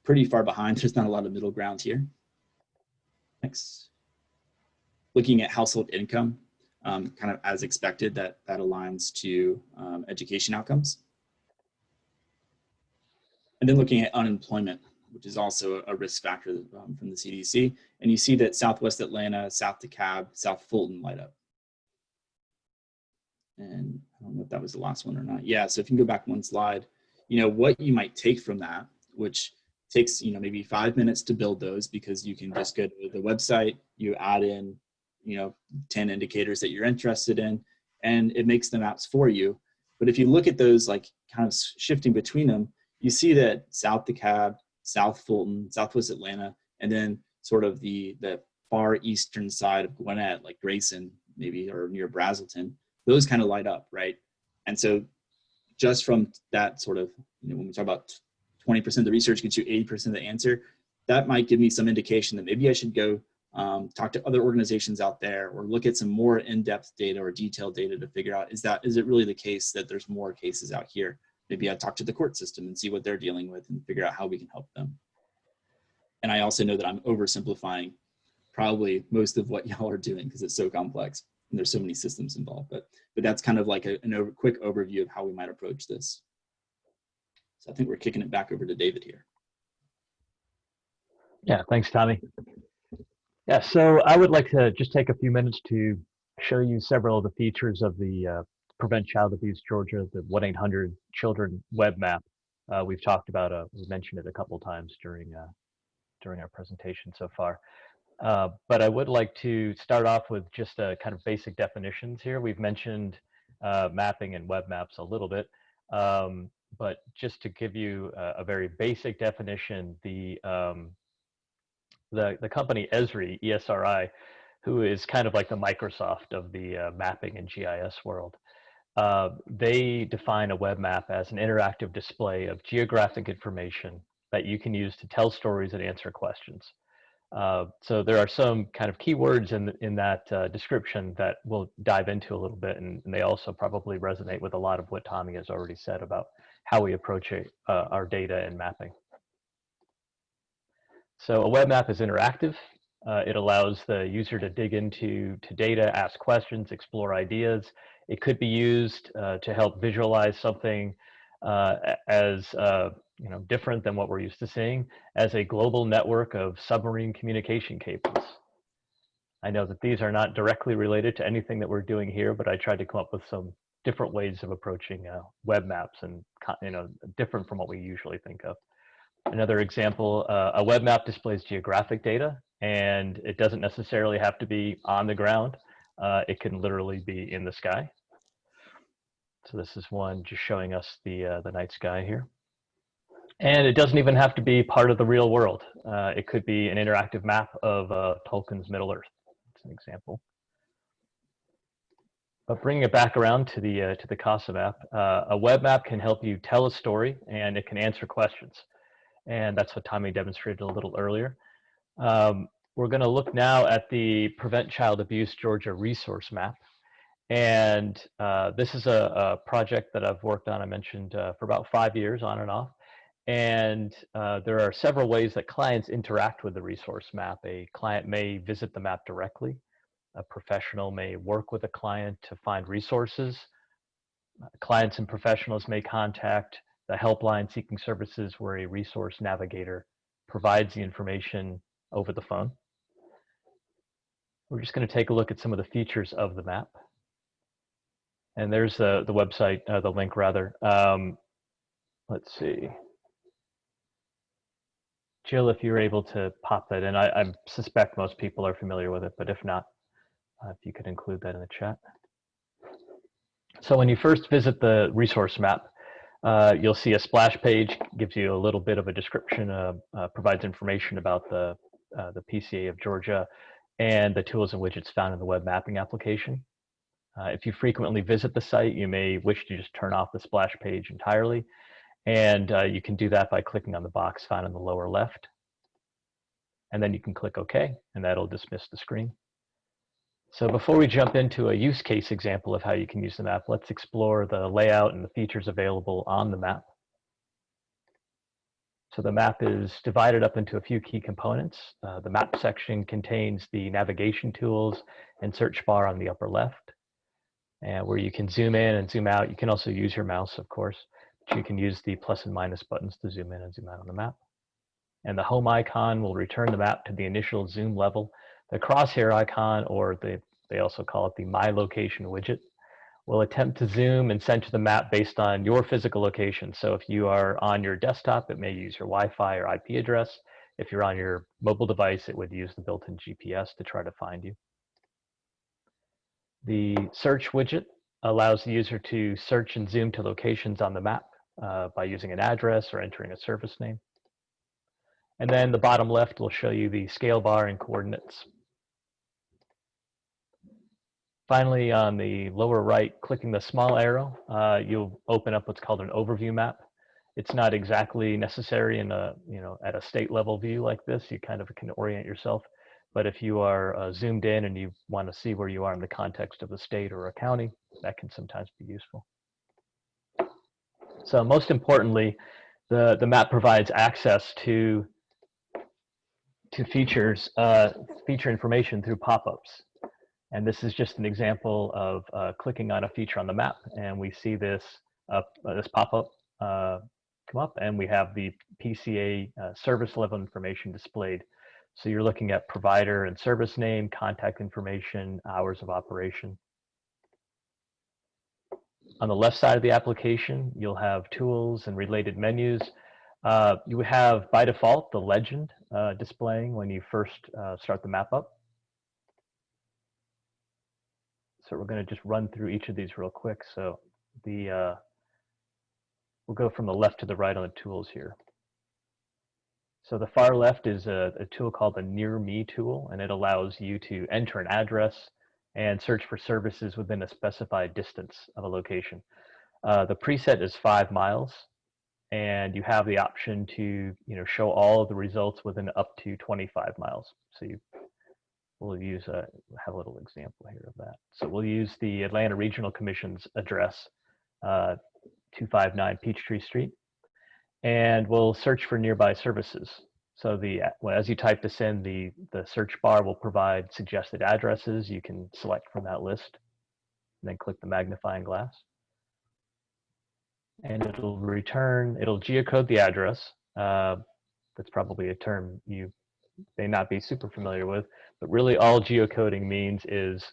pretty far behind. There's not a lot of middle ground here. Next. Looking at household income, kind of as expected, that aligns to education outcomes. And then looking at unemployment, which is also a risk factor from the CDC. And you see that Southwest Atlanta, South DeKalb, South Fulton light up. And I don't know if that was the last one or not. Yeah, so if you can go back one slide, what you might take from that, which takes, maybe 5 minutes to build those, because you can just go to the website, you add in, 10 indicators that you're interested in, and it makes the maps for you. But if you look at those, like kind of shifting between them, you see that South DeKalb, South Fulton, Southwest Atlanta, and then sort of the far eastern side of Gwinnett, like Grayson, maybe, or near Brazelton, those kind of light up, right? And so just from that sort of, when we talk about 20% of the research gets you 80% of the answer, that might give me some indication that maybe I should go talk to other organizations out there, or look at some more in-depth data or detailed data to figure out, is it really the case that there's more cases out here? Maybe I talk to the court system and see what they're dealing with and figure out how we can help them. And I also know that I'm oversimplifying probably most of what y'all are doing, because it's so complex and there's so many systems involved. But that's kind of like a quick overview of how we might approach this. So I think we're kicking it back over to David here. Yeah, thanks, Tommy. Yeah, so I would like to just take a few minutes to show you several of the features of the Prevent Child Abuse Georgia, the 1-800-Children web map. We've talked about, we mentioned it a couple times during our presentation so far. But I would like to start off with just a kind of basic definitions here. We've mentioned mapping and web maps a little bit, but just to give you a very basic definition, the the company Esri, ESRI, who is kind of like the Microsoft of the mapping and GIS world. They define a web map as an interactive display of geographic information that you can use to tell stories and answer questions. So there are some kind of keywords in that description that we'll dive into a little bit, and they also probably resonate with a lot of what Tommy has already said about how we approach our data and mapping. So a web map is interactive. It allows the user to dig into data, ask questions, explore ideas. It could be used to help visualize something as different than what we're used to seeing, as a global network of submarine communication cables. I know that these are not directly related to anything that we're doing here, but I tried to come up with some different ways of approaching web maps, and different from what we usually think of. Another example, a web map displays geographic data, and it doesn't necessarily have to be on the ground. It can literally be in the sky. So this is one just showing us the night sky here. And it doesn't even have to be part of the real world. It could be an interactive map of Tolkien's Middle-earth. That's an example. But bringing it back around to the CASA map, a web map can help you tell a story, and it can answer questions. And that's what Tommy demonstrated a little earlier. We're going to look now at the Prevent Child Abuse Georgia resource map. And this is a project that I've worked on, I mentioned, for about 5 years on and off. And there are several ways that clients interact with the resource map. A client may visit the map directly. A professional may work with a client to find resources. Clients and professionals may contact the helpline seeking services, where a resource navigator provides the information over the phone. We're just going to take a look at some of the features of the map. And there's the website, the link rather. Let's see. Jill, if you're able to pop that in, I suspect most people are familiar with it, but if not, if you could include that in the chat. So when you first visit the resource map, you'll see a splash page, gives you a little bit of a description, provides information about the PCA of Georgia and the tools and widgets found in the web mapping application. If you frequently visit the site, you may wish to just turn off the splash page entirely. And you can do that by clicking on the box found in the lower left. And then you can click OK, and that'll dismiss the screen. So before we jump into a use case example of how you can use the map, let's explore the layout and the features available on the map. So the map is divided up into a few key components. The map section contains the navigation tools and search bar on the upper left, and where you can zoom in and zoom out. You can also use your mouse, of course, but you can use the plus and minus buttons to zoom in and zoom out on the map. And the home icon will return the map to the initial zoom level. The crosshair icon, or they also call it the My Location widget, will attempt to zoom and center the map based on your physical location. So if you are on your desktop, it may use your Wi-Fi or IP address. If you're on your mobile device, it would use the built-in GPS to try to find you. The search widget allows the user to search and zoom to locations on the map by using an address or entering a service name. And then the bottom left will show you the scale bar and coordinates. Finally, on the lower right, clicking the small arrow, you'll open up what's called an overview map. It's not exactly necessary in at a state level view like this. You kind of can orient yourself. But if you are zoomed in and you want to see where you are in the context of a state or a county, that can sometimes be useful. So most importantly, the map provides access to features, feature information through pop-ups. And this is just an example of clicking on a feature on the map, and we see this pop-up come up, and we have the PCA service level information displayed. So you're looking at provider and service name, contact information, hours of operation. On the left side of the application, you'll have tools and related menus. You have, by default, the legend displaying when you first start the map up. So we're going to just run through each of these real quick. So we'll go from the left to the right on the tools here. So the far left is a tool called the Near Me tool, and it allows you to enter an address and search for services within a specified distance of a location. The preset is 5 miles, and you have the option to show all of the results within up to 25 miles. So we'll use have a little example here of that. So we'll use the Atlanta Regional Commission's address, 259 Peachtree Street, and we'll search for nearby services. So as you type this in, the search bar will provide suggested addresses. You can select from that list, and then click the magnifying glass. And it'll geocode the address. That's probably a term you may not be super familiar with, but really all geocoding means is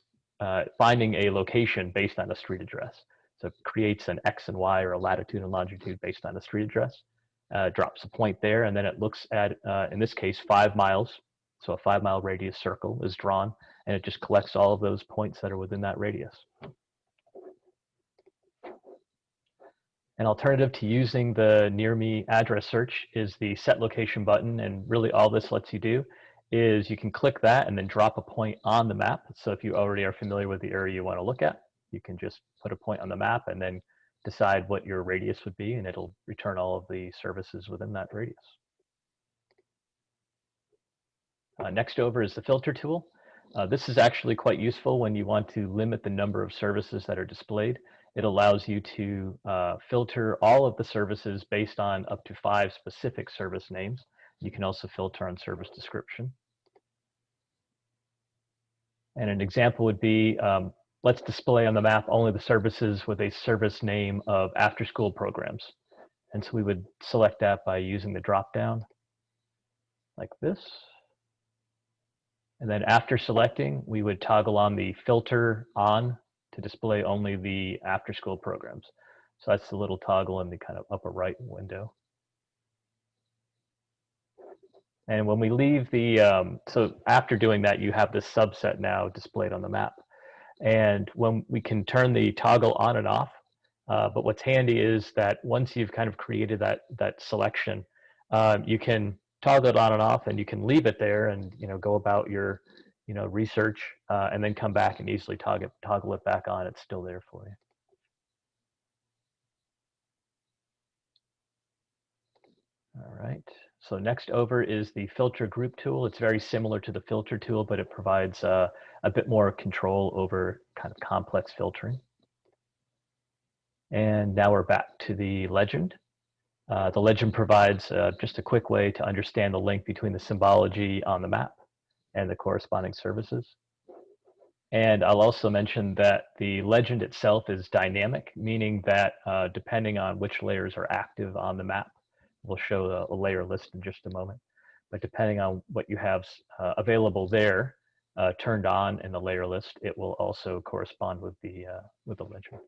finding a location based on a street address. So it creates an X and Y or a latitude and longitude based on a street address, drops a point there, and then it looks at, in this case, 5 miles. So a 5-mile radius circle is drawn, and it just collects all of those points that are within that radius. An alternative to using the Near Me address search is the Set Location button, and really all this lets you do is you can click that and then drop a point on the map. So if you already are familiar with the area you want to look at, you can just put a point on the map and then decide what your radius would be, and it'll return all of the services within that radius. Next over is the Filter tool. This is actually quite useful when you want to limit the number of services that are displayed. It allows you to filter all of the services based on up to 5 specific service names. You can also filter on service description. And an example would be, let's display on the map only the services with a service name of after-school programs. And so we would select that by using the drop-down like this. And then after selecting, we would toggle on the filter on to display only the after-school programs. So that's the little toggle in the kind of upper right window. And when we leave the, so after doing that, you have this subset now displayed on the map. And when we can turn the toggle on and off, but what's handy is that once you've kind of created that selection, you can toggle it on and off, and you can leave it there and go about your research, and then come back and easily toggle it back on. It's still there for you. All right. So next over is the Filter Group tool. It's very similar to the Filter tool, but it provides a bit more control over kind of complex filtering. And now we're back to the legend. The legend provides just a quick way to understand the link between the symbology on the map and the corresponding services. And I'll also mention that the legend itself is dynamic, meaning that depending on which layers are active on the map, we'll show a layer list in just a moment. But depending on what you have available there, turned on in the layer list, it will also correspond with the legend.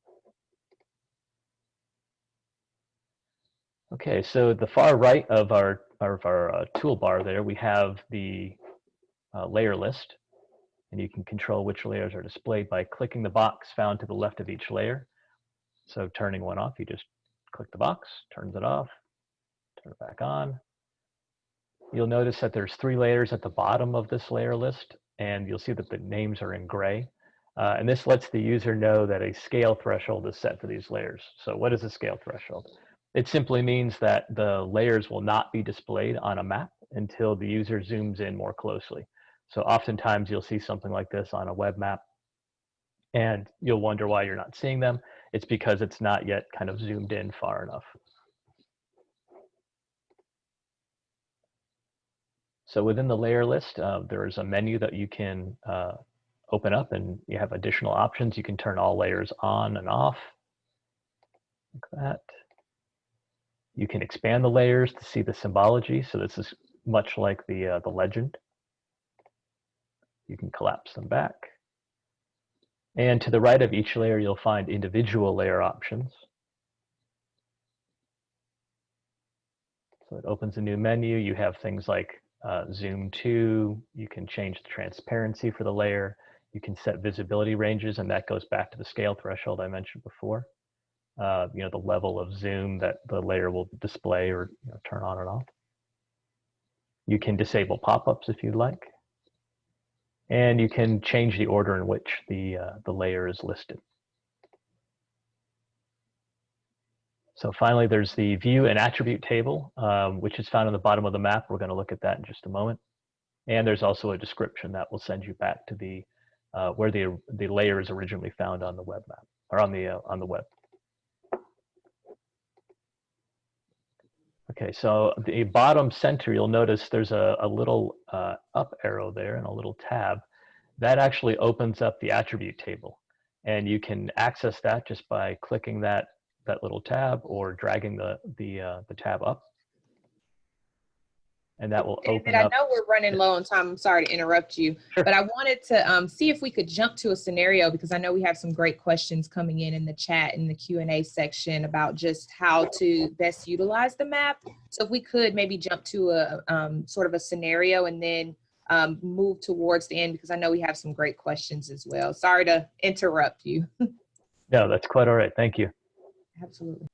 Okay, so the far right of our toolbar there, we have the layer list, and you can control which layers are displayed by clicking the box found to the left of each layer. So turning one off, you just click the box, turns it off, turn it back on. You'll notice that there's 3 layers at the bottom of this layer list, and you'll see that the names are in gray. And this lets the user know that a scale threshold is set for these layers. So what is a scale threshold? It simply means that the layers will not be displayed on a map until the user zooms in more closely. So oftentimes you'll see something like this on a web map, and you'll wonder why you're not seeing them. It's because it's not yet kind of zoomed in far enough. So within the layer list, there is a menu that you can open up, and you have additional options. You can turn all layers on and off, like that. You can expand the layers to see the symbology. So this is much like the legend. You can collapse them back. And to the right of each layer, you'll find individual layer options. So it opens a new menu. You have things like zoom to. You can change the transparency for the layer. You can set visibility ranges, and that goes back to the scale threshold I mentioned before. The level of zoom that the layer will display or turn on and off. You can disable pop-ups if you'd like. And you can change the order in which the layer is listed. So finally, there's the view and attribute table, which is found on the bottom of the map. We're going to look at that in just a moment. And there's also a description that will send you back to the where the layer is originally found on the web map, or on the web. Okay, so the bottom center, you'll notice there's a little up arrow there and a little tab. That actually opens up the attribute table. And you can access that just by clicking that little tab or dragging the tab up. And that will David, open I up. know we're running low on time. I'm sorry to interrupt you, Sure. but I wanted to see if we could jump to a scenario, because I know we have some great questions coming in the chat in the Q&A section about just how to best utilize the map. So if we could maybe jump to a sort of a scenario and then move towards the end, because I know we have some great questions as well. Sorry to interrupt you. No, that's quite all right. Thank you. Absolutely.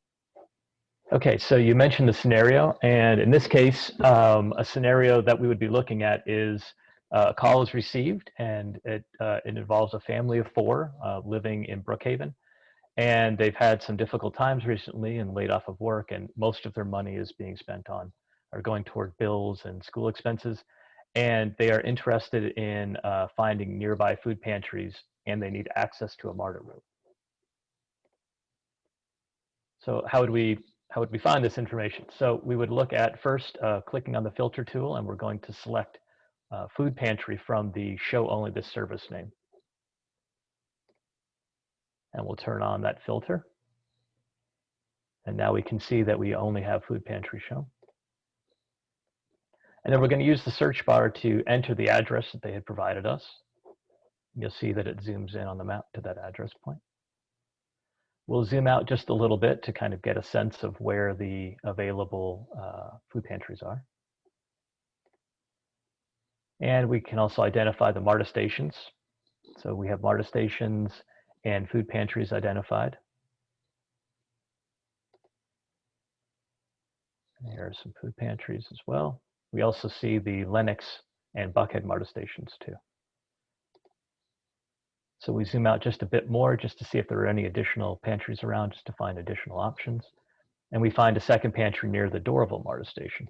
Okay, so you mentioned the scenario, and in this case, a scenario that we would be looking at is a call is received, and it involves a family of 4 living in Brookhaven, and they've had some difficult times recently and laid off of work, and most of their money is being spent on or going toward bills and school expenses, and they are interested in finding nearby food pantries, and they need access to a MARTA room. So how would we find this information? So we would look at first clicking on the filter tool, and we're going to select food pantry from the show only this service name. And we'll turn on that filter. And now we can see that we only have food pantry shown. And then we're going to use the search bar to enter the address that they had provided us. You'll see that it zooms in on the map to that address point. We'll zoom out just a little bit to kind of get a sense of where the available food pantries are. And we can also identify the MARTA stations. So we have MARTA stations and food pantries identified. And here are some food pantries as well. We also see the Lennox and Buckhead MARTA stations too. So we zoom out just a bit more just to see if there are any additional pantries around, just to find additional options. And we find a second pantry near the Doraville MARTA station.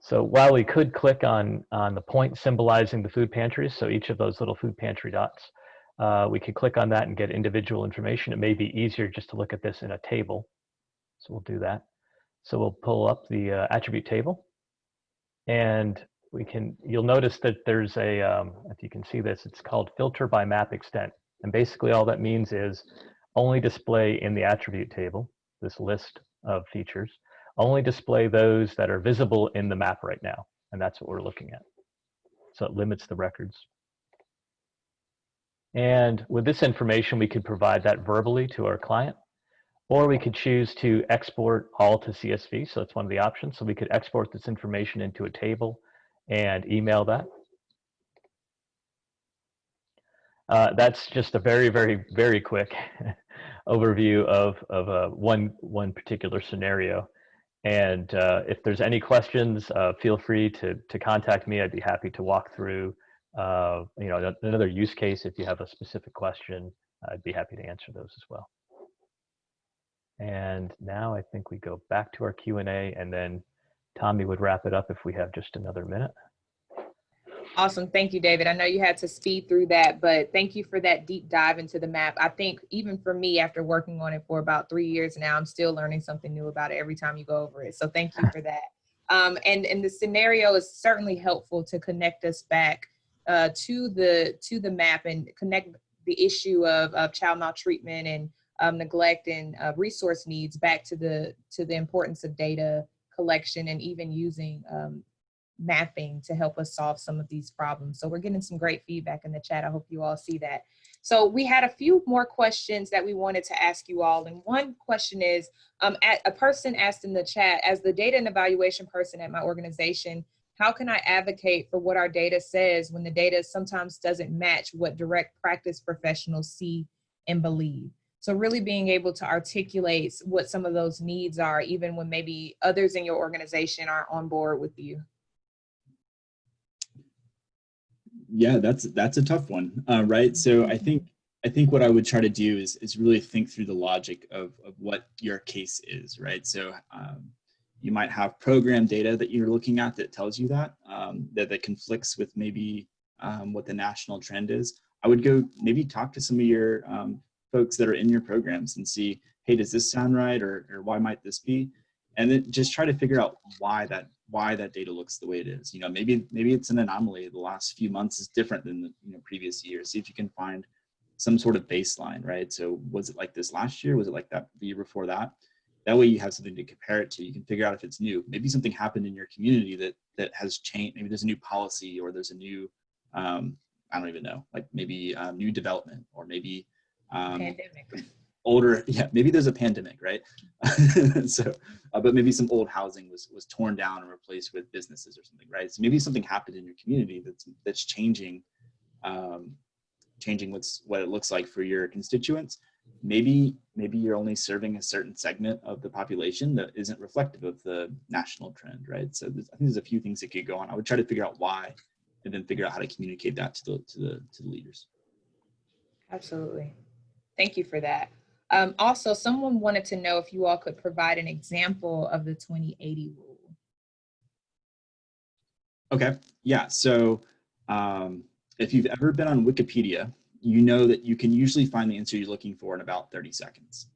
So while we could click on the point symbolizing the food pantries, so each of those little food pantry dots, we could click on that and get individual information. It may be easier just to look at this in a table. So we'll do that. So we'll pull up the attribute table, and you'll notice that there's if you can see this, it's called filter by map extent. And basically all that means is only display in the attribute table, this list of features, only display those that are visible in the map right now. And that's what we're looking at. So it limits the records. And with this information, we could provide that verbally to our client, or we could choose to export all to CSV. So that's one of the options. So we could export this information into a table and email that. That's just a very, very, very quick overview of one particular scenario. And if there's any questions, feel free to contact me. I'd be happy to walk through another use case. If you have a specific question, I'd be happy to answer those as well. And now I think we go back to our Q&A, and then Tommy would wrap it up if we have just another minute. Awesome. Thank you, David. I know you had to speed through that, but thank you for that deep dive into the map. I think even for me, after working on it for about 3 years now, I'm still learning something new about it every time you go over it. So thank you for that. And the scenario is certainly helpful to connect us back to the map and connect the issue of child maltreatment and neglect and resource needs back to the importance of data collection and even using mapping to help us solve some of these problems. So we're getting some great feedback in the chat. I hope you all see that. So we had a few more questions that we wanted to ask you all. And one question is, a person asked in the chat, as the data and evaluation person at my organization, how can I advocate for what our data says when the data sometimes doesn't match what direct practice professionals see and believe? So really being able to articulate what some of those needs are, even when maybe others in your organization aren't on board with you. Yeah, that's a tough one, right? So I think what I would try to do is really think through the logic of what your case is, right? So you might have program data that you're looking at that tells you that that conflicts with maybe what the national trend is. I would go maybe talk to some of your folks that are in your programs and see, hey, does this sound right, or why might this be? And then just try to figure out why that data looks the way it is. You know, maybe it's an anomaly. The last few months is different than the previous years. See if you can find some sort of baseline, right? So was it like this last year? Was it like that the year before that? That way you have something to compare it to. You can figure out if it's new. Maybe something happened in your community that has changed. Maybe there's a new policy, or there's a new I don't even know, like maybe new development, or maybe Pandemic. older, yeah, maybe there's a pandemic, right? So but maybe some old housing was torn down and replaced with businesses or something, right? So maybe something happened in your community that's changing changing what it looks like for your constituents. Maybe you're only serving a certain segment of the population that isn't reflective of the national trend, right? So I think there's a few things that could go on. I would try to figure out why, and then figure out how to communicate that to the leaders. Absolutely. Thank you for that. Also, someone wanted to know if you all could provide an example of the 2080 rule. Okay, yeah, so if you've ever been on Wikipedia, you know that you can usually find the answer you're looking for in about 30 seconds.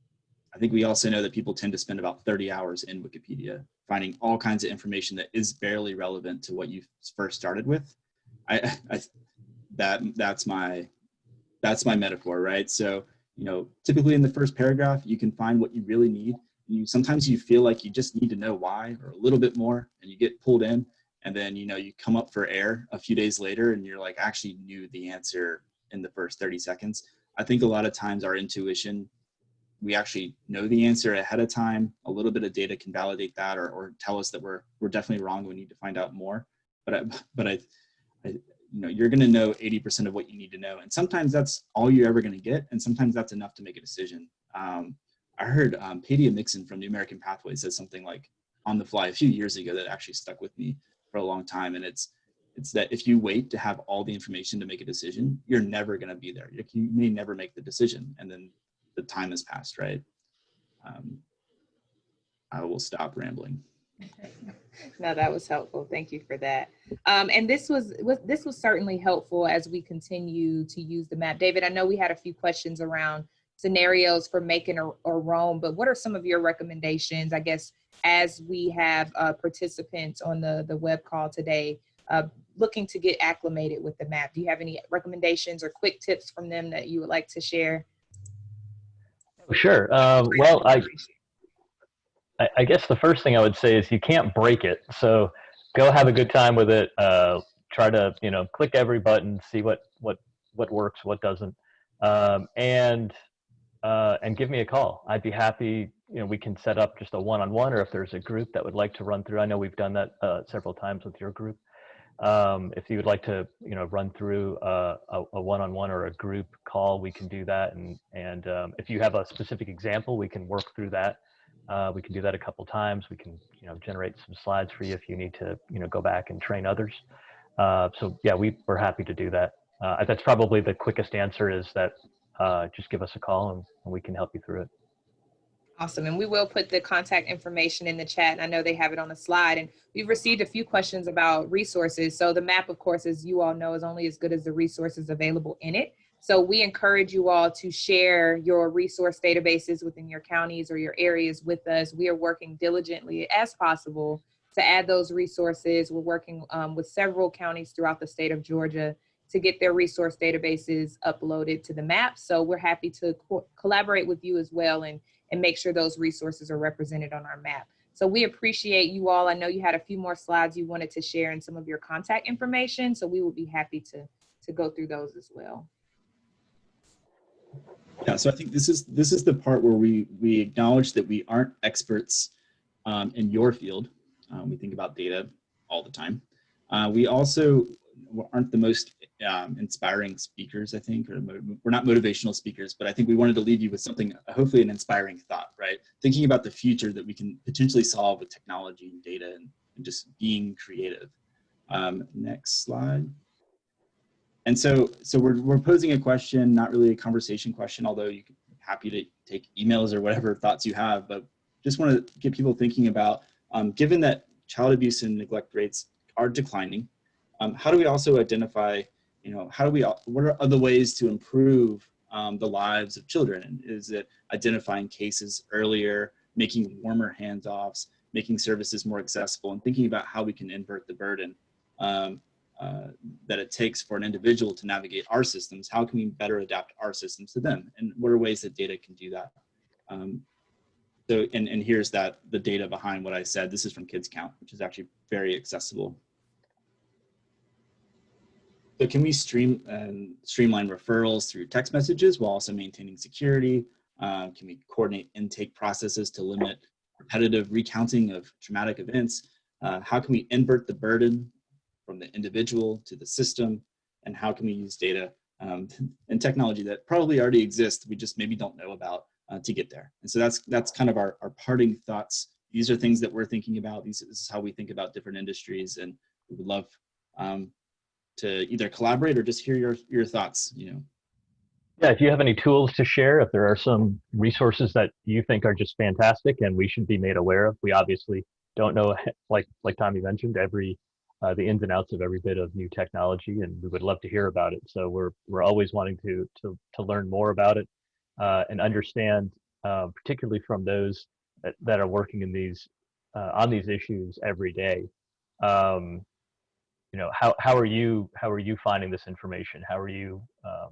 I think we also know that people tend to spend about 30 hours in Wikipedia finding all kinds of information that is barely relevant to what you first started with. That's my metaphor, right? So, typically in the first paragraph, you can find what you really need. Sometimes you feel like you just need to know why, or a little bit more, and you get pulled in, and then you come up for air a few days later, and you're like, actually knew the answer in the first 30 seconds. I think a lot of times our intuition, we actually know the answer ahead of time. A little bit of data can validate that, or tell us that we're definitely wrong. We need to find out more. But you're going to know 80% of what you need to know, and sometimes that's all you're ever going to get, and sometimes that's enough to make a decision. I heard Padia Mixon from New American Pathways said something like on the fly a few years ago that actually stuck with me for a long time, and it's that if you wait to have all the information to make a decision, you're never going to be there. You may never make the decision, and then the time has passed, right? I will stop rambling. No, that was helpful. Thank you for that. And this was certainly helpful as we continue to use the map. David, I know we had a few questions around scenarios for Macon or Rome, but what are some of your recommendations, I guess, as we have participants on the web call today looking to get acclimated with the map? Do you have any recommendations or quick tips from them that you would like to share? Sure. Well, I guess the first thing I would say is you can't break it. So go have a good time with it. Try to, click every button, see what works, what doesn't, and give me a call. I'd be happy. We can set up just a one-on-one, or if there's a group that would like to run through. I know we've done that several times with your group. If you would like to, run through a one-on-one or a group call, we can do that. And if you have a specific example, we can work through that. We can do that a couple times. We can, generate some slides for you if you need to, go back and train others. So yeah, we're happy to do that. That's probably the quickest answer, is that just give us a call and we can help you through it. Awesome. And we will put the contact information in the chat. And I know they have it on the slide. And we've received a few questions about resources. So the map, of course, as you all know, is only as good as the resources available in it. So we encourage you all to share your resource databases within your counties or your areas with us. We are working diligently as possible to add those resources. We're working with several counties throughout the state of Georgia to get their resource databases uploaded to the map. So we're happy to collaborate with you as well and make sure those resources are represented on our map. So we appreciate you all. I know you had a few more slides you wanted to share and some of your contact information. So we will be happy to go through those as well. Yeah, so I think this is the part where we acknowledge that we aren't experts in your field. We think about data all the time. We also aren't the most inspiring speakers, I think, or we're not motivational speakers, but I think we wanted to leave you with something, hopefully an inspiring thought, right? Thinking about the future that we can potentially solve with technology and data and just being creative. Next slide. And so we're posing a question, not really a conversation question, although you can happy to take emails or whatever thoughts you have, but just want to get people thinking about, given that child abuse and neglect rates are declining, how do we also identify, what are other ways to improve the lives of children? And is it identifying cases earlier, making warmer handoffs, making services more accessible, and thinking about how we can invert the burden that it takes for an individual to navigate our systems? How can we better adapt our systems to them? And what are ways that data can do that? And here's the data behind what I said. This is from Kids Count, which is actually very accessible. So can we streamline referrals through text messages while also maintaining security? Can we coordinate intake processes to limit repetitive recounting of traumatic events? How can we invert the burden from the individual to the system? And how can we use data and technology that probably already exists, we just maybe don't know about, to get there? And so that's kind of our parting thoughts. These are things that we're thinking about. This is how we think about different industries, and we would love to either collaborate or just hear your thoughts. Yeah, if you have any tools to share, if there are some resources that you think are just fantastic and we should be made aware of. We obviously don't know, like Tommy mentioned, the ins and outs of every bit of new technology, and we would love to hear about it. So we're always wanting to learn more about it and understand, particularly from those that are working in these on these issues every day. How are you finding this information? How are you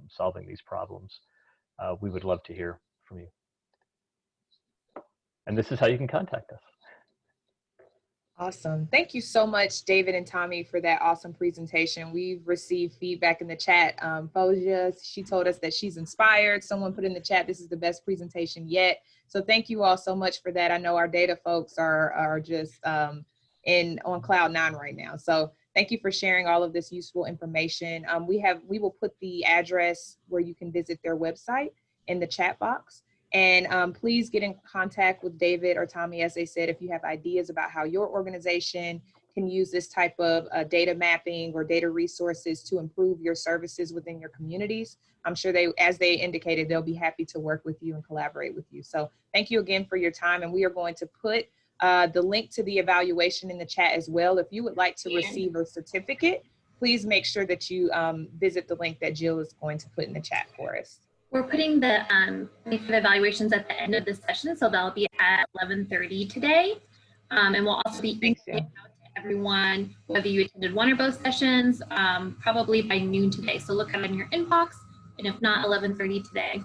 solving these problems? We would love to hear from you. And this is how you can contact us. Awesome. Thank you so much, David and Tommy, for that awesome presentation. We've received feedback in the chat. Fosia, she told us that she's inspired. Someone put in the chat, this is the best presentation yet. So thank you all so much for that. I know our data folks are just on cloud 9 right now. So thank you for sharing all of this useful information. We will put the address where you can visit their website in the chat box. And please get in contact with David or Tommy, as they said, if you have ideas about how your organization can use this type of data mapping or data resources to improve your services within your communities. I'm sure as they indicated, they'll be happy to work with you and collaborate with you. So thank you again for your time. And we are going to put the link to the evaluation in the chat as well. If you would like to receive a certificate, please make sure that you visit the link that Jill is going to put in the chat for us. We're putting the link for the evaluations at the end of this session, so that'll be at 11:30 today. And we'll also be emailing out to everyone, whether you attended one or both sessions, probably by noon today. So look out in your inbox, and if not, 11:30 today.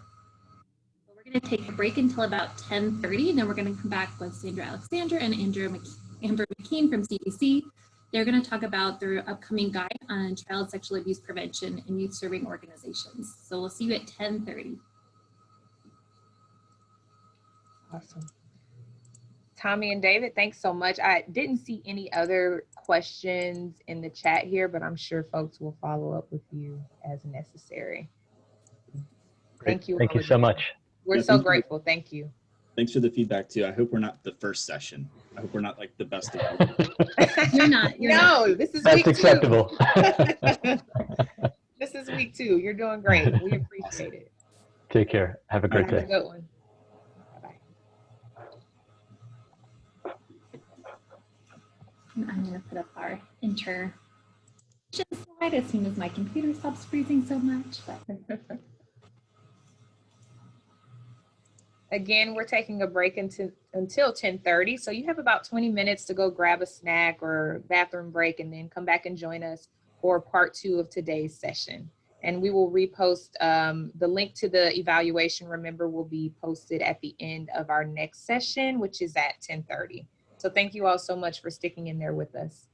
So we're going to take a break until about 10:30, and then we're going to come back with Sandra Alexander and Amber McKean from CDC. They're going to talk about their upcoming guide on child sexual abuse prevention in youth serving organizations. So we'll see you at 10:30. Awesome. Tommy and David, thanks so much. I didn't see any other questions in the chat here, but I'm sure folks will follow up with you as necessary. Great. Thank you. Thank you so much. We're so grateful. Thank you. Thanks for the feedback too. I hope we're not the first session. I hope we're not like the best of all. You're not. This is That's week acceptable. 2. This is week 2. You're doing great. We appreciate it. Take care. Have a great day. Have a good one. Bye-bye. I'm going to put up our intro slide as soon as my computer stops freezing so much. Again, we're taking a break until 10:30. So you have about 20 minutes to go grab a snack or bathroom break and then come back and join us for part 2 of today's session. And we will repost the link to the evaluation, remember, will be posted at the end of our next session, which is at 10:30. So thank you all so much for sticking in there with us.